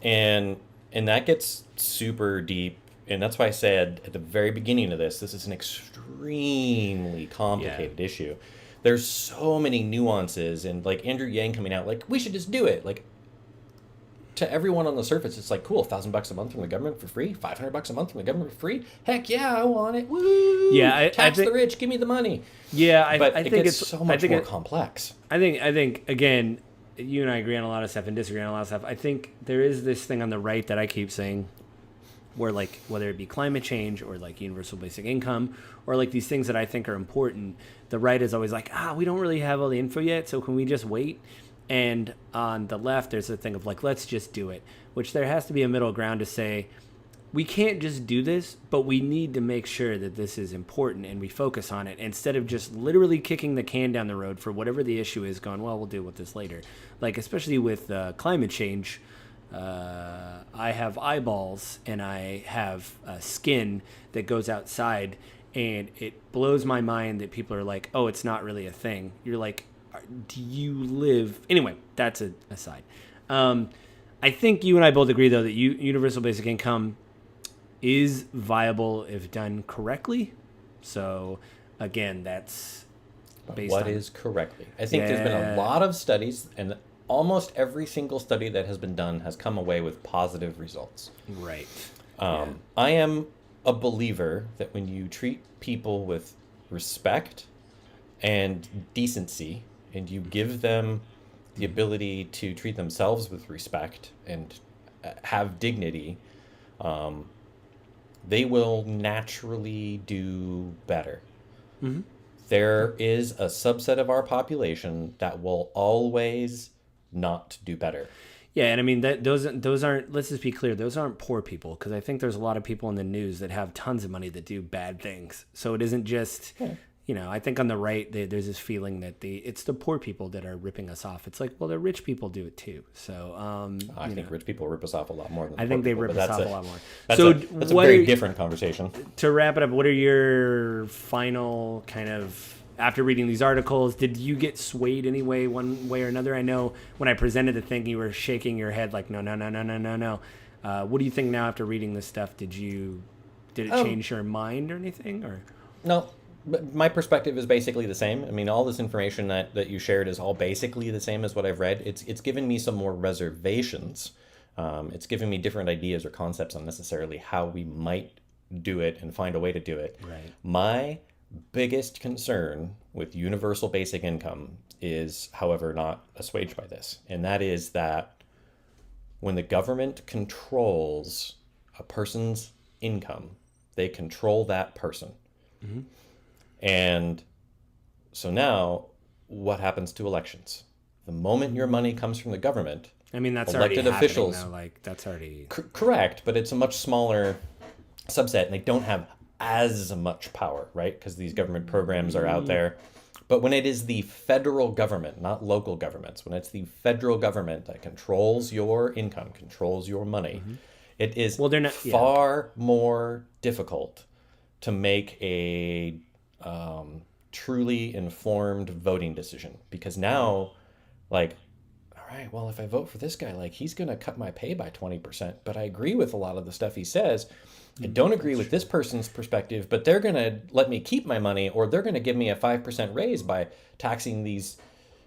And that gets super deep. And that's why I said at the very beginning of this is an extremely complicated issue. There's so many nuances, and like Andrew Yang coming out, like, we should just do it. Like, to everyone on the surface, it's like, cool, $1,000 a month from the government for free, $500 a month from the government for free. Heck yeah, I want it. Woo! Yeah, tax the rich, give me the money. Yeah, I But think gets it's so much more complex. I think again, you and I agree on a lot of stuff and disagree on a lot of stuff. I think there is this thing on the right that I keep saying, where like whether it be climate change or like universal basic income or like these things that I think are important, the right is always like, we don't really have all the info yet, so can we just wait? And on the left, there's a thing of like, let's just do it, which there has to be a middle ground to say, we can't just do this, but we need to make sure that this is important and we focus on it instead of just literally kicking the can down the road for whatever the issue is, going, well, we'll deal with this later. Like, especially with climate change, I have eyeballs and I have skin that goes outside, and it blows my mind that people are like, oh, it's not really a thing. You're like, do you live? Anyway, that's an aside. I think you and I both agree, though, that universal basic income is viable if done correctly. So, again, that's based on... What is correctly? I think there's been a lot of studies, and almost every single study that has been done has come away with positive results. Right. I am a believer that when you treat people with respect and decency, and you give them the ability to treat themselves with respect and have dignity, they will naturally do better. Mm-hmm. There is a subset of our population that will always not do better. Yeah, and I mean those aren't. Let's just be clear; those aren't poor people, because I think there's a lot of people in the news that have tons of money that do bad things. So it isn't just. Yeah. I think on the right, there's this feeling that it's the poor people that are ripping us off. It's like, well, the rich people do it too. So I think rich people rip us off a lot more than I think they rip us off a lot more. That's a very different conversation. To wrap it up, what are your final kind of, after reading these articles, did you get swayed anyway, one way or another? I know when I presented the thing, you were shaking your head like, no. What do you think now after reading this stuff? Did it change your mind or anything? Or no. But my perspective is basically the same. I mean, all this information that you shared is all basically the same as what I've read. It's given me some more reservations. It's given me different ideas or concepts on necessarily how we might do it and find a way to do it. Right. My biggest concern with universal basic income is, however, not assuaged by this. And that is that when the government controls a person's income, they control that person. Mm-hmm. And so now, what happens to elections? The moment your money comes from the government, I mean, that's elected already officials, happening, though. Like, that's already correct, but it's a much smaller subset, and they don't have as much power, right? Because these government programs are out there. But when it is the federal government, not local governments, when it's the federal government that controls your income, controls your money, it is far more difficult to make a truly informed voting decision, because now, like, all right, well, if I vote for this guy, like, he's going to cut my pay by 20%, but I agree with a lot of the stuff he says. I don't agree with this person's perspective, but they're going to let me keep my money, or they're going to give me a 5% raise by taxing these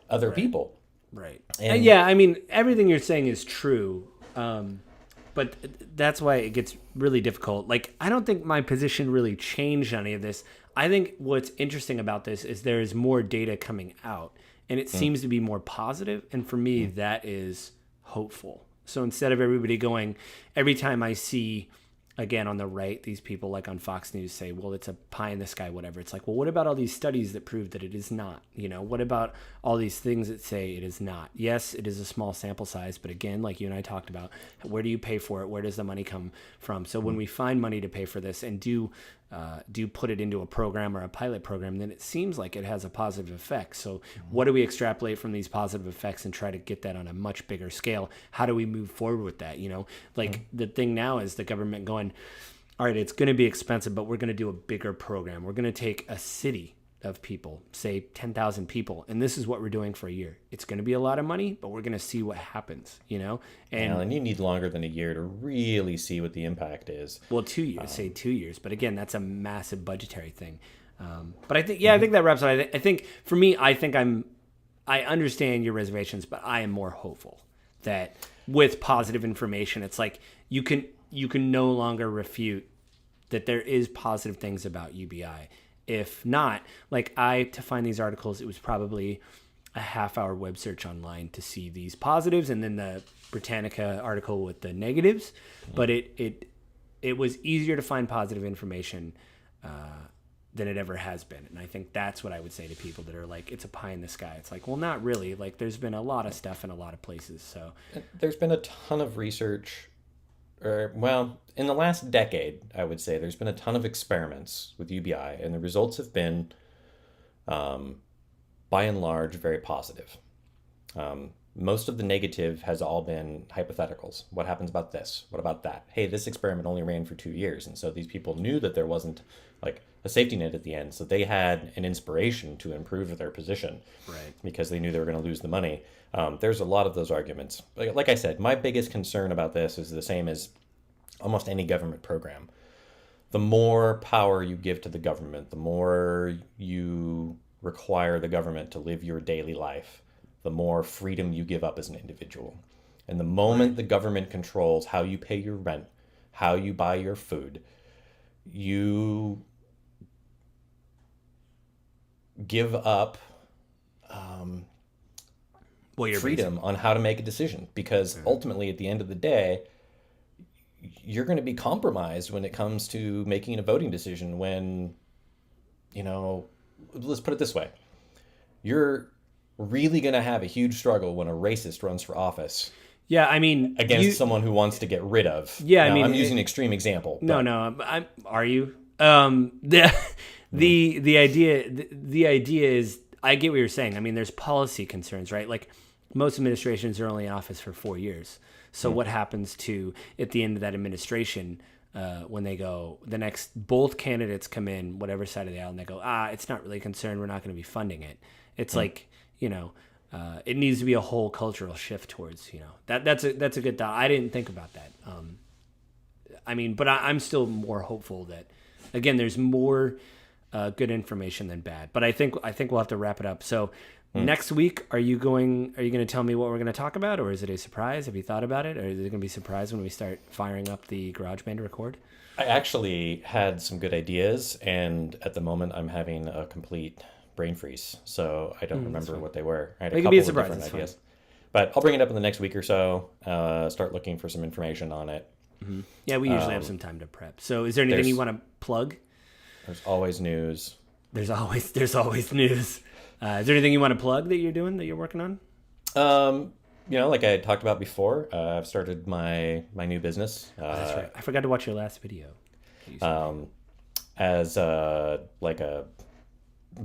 other people. Right. And yeah, I mean, everything you're saying is true. But that's why it gets really difficult. Like, I don't think my position really changed on any of this. I think what's interesting about this is there is more data coming out, and it seems to be more positive. And for me, that is hopeful. So instead of everybody going, every time I see, again, on the right, these people like on Fox News say, well, it's a pie in the sky, whatever. It's like, well, what about all these studies that prove that it is not? What about all these things that say it is not? Yes, it is a small sample size, but again, like you and I talked about, where do you pay for it? Where does the money come from? So when we find money to pay for this and do put it into a program or a pilot program, then it seems like it has a positive effect. So what do we extrapolate from these positive effects and try to get that on a much bigger scale? How do we move forward with that? The thing now is the government going, all right, it's going to be expensive, but we're going to do a bigger program. We're going to take a city of people, say 10,000 people, and this is what we're doing for a year. It's going to be a lot of money, but we're going to see what happens, And you need longer than a year to really see what the impact is. Well, 2 years, say 2 years, but again, that's a massive budgetary thing. But I think, I think that wraps up. I think for me, I understand your reservations, but I am more hopeful that with positive information. It's like you can no longer refute that there is positive things about UBI. If not, like to find these articles, it was probably a half-hour web search online to see these positives, and then the Britannica article with the negatives. But it was easier to find positive information than it ever has been. And I think that's what I would say to people that are like, it's a pie in the sky. It's like, well, not really. Like, there's been a lot of stuff in a lot of places. So there's been a ton of research, in the last decade, I would say there's been a ton of experiments with UBI, and the results have been, by and large, very positive. Most of the negative has all been hypotheticals. What happens about this? What about that? Hey, this experiment only ran for 2 years. And so these people knew that there wasn't like a safety net at the end. So they had an inspiration to improve their position, right? Because they knew they were going to lose the money. There's a lot of those arguments. Like I said, my biggest concern about this is the same as almost any government program. The more power you give to the government, the more you require the government to live your daily life, the more freedom you give up as an individual. And the moment the government controls how you pay your rent, how you buy your food, you give up freedom on how to make a decision. Because ultimately, at the end of the day, you're going to be compromised when it comes to making a voting decision when, let's put it this way. You're really going to have a huge struggle when a racist runs for office. Yeah, I mean, against someone who wants to get rid of. Yeah, now, I'm using an extreme example. Are you? The idea is, I get what you're saying. I mean, there's policy concerns, right? Like most administrations are only in office for 4 years. So what happens at the end of that administration? When they go, both candidates come in, whatever side of the aisle, and they go, it's not really a concern. We're not going to be funding it. It's like, it needs to be a whole cultural shift towards, that's a good thought. I didn't think about that. But I'm still more hopeful that, again, there's more good information than bad. But I think we'll have to wrap it up. So next week, are you going to tell me what we're going to talk about, or is it a surprise? Have you thought about it, or is it going to be a surprise when we start firing up the GarageBand to record? I actually had some good ideas, and at the moment, I'm having a complete brain freeze, so I don't remember what they were. I had a couple of different ideas, but I'll bring it up in the next week or so. Start looking for some information on it. Mm-hmm. Yeah, we usually have some time to prep. So, is there anything you want to plug? There's always news. There's always news. Is there anything you want to plug that you're doing, that you're working on? Like I talked about before, I've started my new business. That's right. I forgot to watch your last video.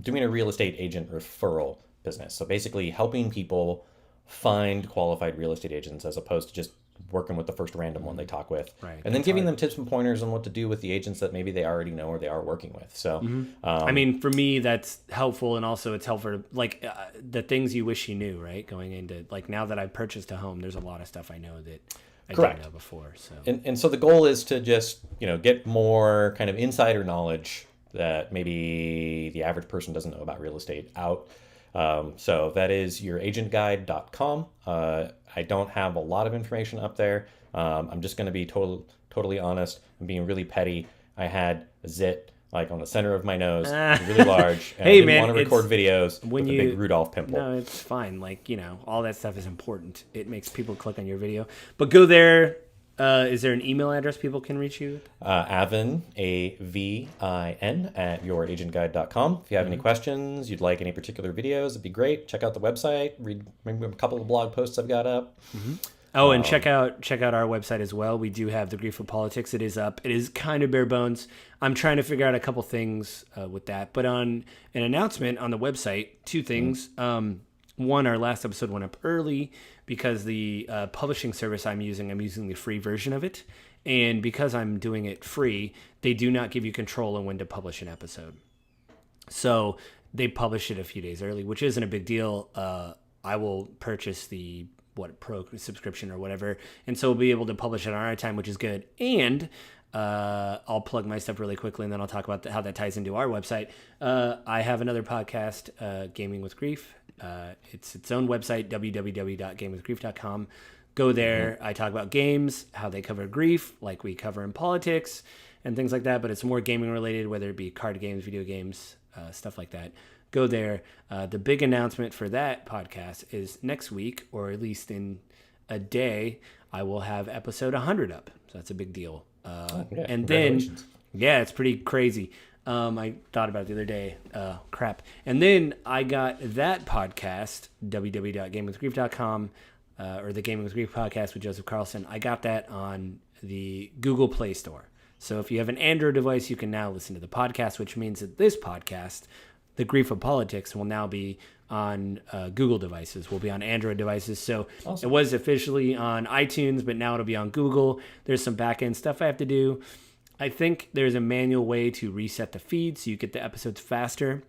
Doing a real estate agent referral business. So basically helping people find qualified real estate agents as opposed to just working with the first random one they talk with. Right. And then giving them tips and pointers on what to do with the agents that maybe they already know or they are working with. So, for me, that's helpful. And also it's helpful, the things you wish you knew, right? Going into, now that I've purchased a home, there's a lot of stuff I know that I didn't know before. So, and so the goal is to just, get more kind of insider knowledge that maybe the average person doesn't know about real estate out. So that is youragentguide.com. I don't have a lot of information up there. I'm just going to be totally honest. I'm being really petty. I had a zit on the center of my nose, really large. And I didn't want to record videos with a big Rudolph pimple. No, it's fine. All that stuff is important. It makes people click on your video. But go there. Is there an email address people can reach you? Avin, AVIN, at youragentguide.com. If you have any questions, you'd like any particular videos, it'd be great. Check out the website. Read maybe a couple of blog posts I've got up. Mm-hmm. Oh, and check out our website as well. We do have The Grief of Politics. It is up. It is kind of bare bones. I'm trying to figure out a couple things with that. But on an announcement on the website, two things. One, our last episode went up early because the publishing service I'm using the free version of it. And because I'm doing it free, they do not give you control on when to publish an episode. So they publish it a few days early, which isn't a big deal. I will purchase the pro subscription or whatever. And so we'll be able to publish it on our time, which is good. And I'll plug my stuff really quickly, and then I'll talk about how that ties into our website. I have another podcast, Gaming with Grief. It's its own website, www.gamewithgrief.com. Go there. I talk about games, how they cover grief, like we cover in politics and things like that, but it's more gaming related, whether it be card games, video games, stuff like that. Go there. The big announcement for that podcast is next week, or at least in a day, I will have episode 100 up. So that's a big deal. And then, yeah, it's pretty crazy. I thought about it the other day. Crap. And then I got that podcast, www.gamingwithgrief.com, or the Gaming with Grief podcast with Joseph Carlson. I got that on the Google Play Store. So if you have an Android device, you can now listen to the podcast, which means that this podcast, The Grief of Politics, will now be on Google devices. Will be on Android devices. So awesome. It was officially on iTunes, but now it'll be on Google. There's some back-end stuff I have to do. I think there's a manual way to reset the feed so you get the episodes faster.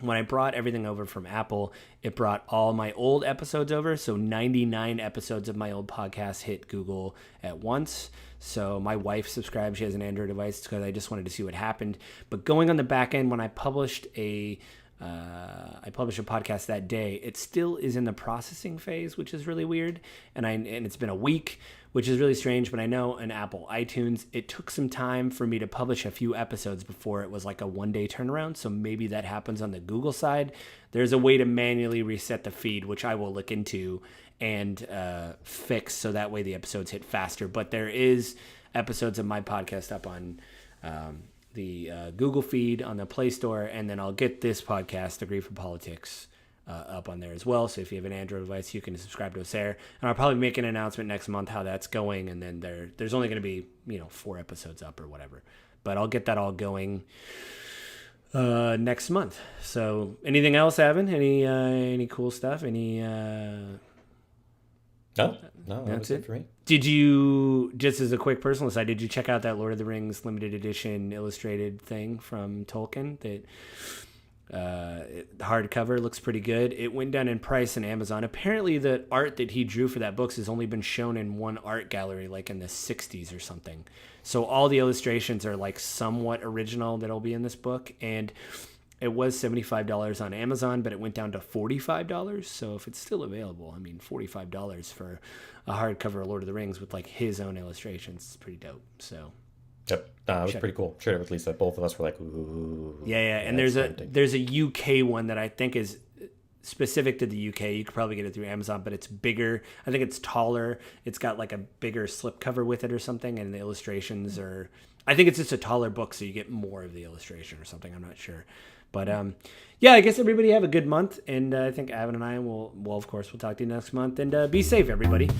When I brought everything over from Apple, it brought all my old episodes over. So 99 episodes of my old podcast hit Google at once. So my wife subscribed. She has an Android device because I just wanted to see what happened. But going on the back end, when I published a podcast that day, it still is in the processing phase, which is really weird. And it's been a week, which is really strange. But I know in Apple iTunes, it took some time for me to publish a few episodes before it was like a one-day turnaround. So maybe that happens on the Google side. There's a way to manually reset the feed, which I will look into and fix so that way the episodes hit faster. But there is episodes of my podcast up on the Google feed on the Play Store, and then I'll get this podcast, The Grief of Politics, up on there as well. So if you have an Android device, you can subscribe to us there. And I'll probably make an announcement next month how that's going, and then there's only going to be 4 episodes up or whatever. But I'll get that all going next month. So anything else, Avin? Any cool stuff? No, that's it for me. Did you, just as a quick personal aside, did you check out that Lord of the Rings limited edition illustrated thing from Tolkien? That hardcover looks pretty good. It went down in price on Amazon. Apparently the art that he drew for that book has only been shown in one art gallery, like in the 60s or something. So all the illustrations are like somewhat original that'll be in this book. And it was $75 on Amazon, but it went down to $45. So if it's still available, I mean, $45 for a hardcover of Lord of the Rings with like his own illustrations is pretty dope. So, yep, it was pretty cool. Shared it with Lisa. Both of us were like, ooh. Yeah. And there's a UK one that I think is specific to the UK. You could probably get it through Amazon, but it's bigger. I think it's taller. It's got like a bigger slipcover with it or something, and the illustrations are. I think it's just a taller book, so you get more of the illustration or something. I'm not sure. But yeah, I guess everybody have a good month, and I think Avin and I will of course, we'll talk to you next month, and be safe, everybody.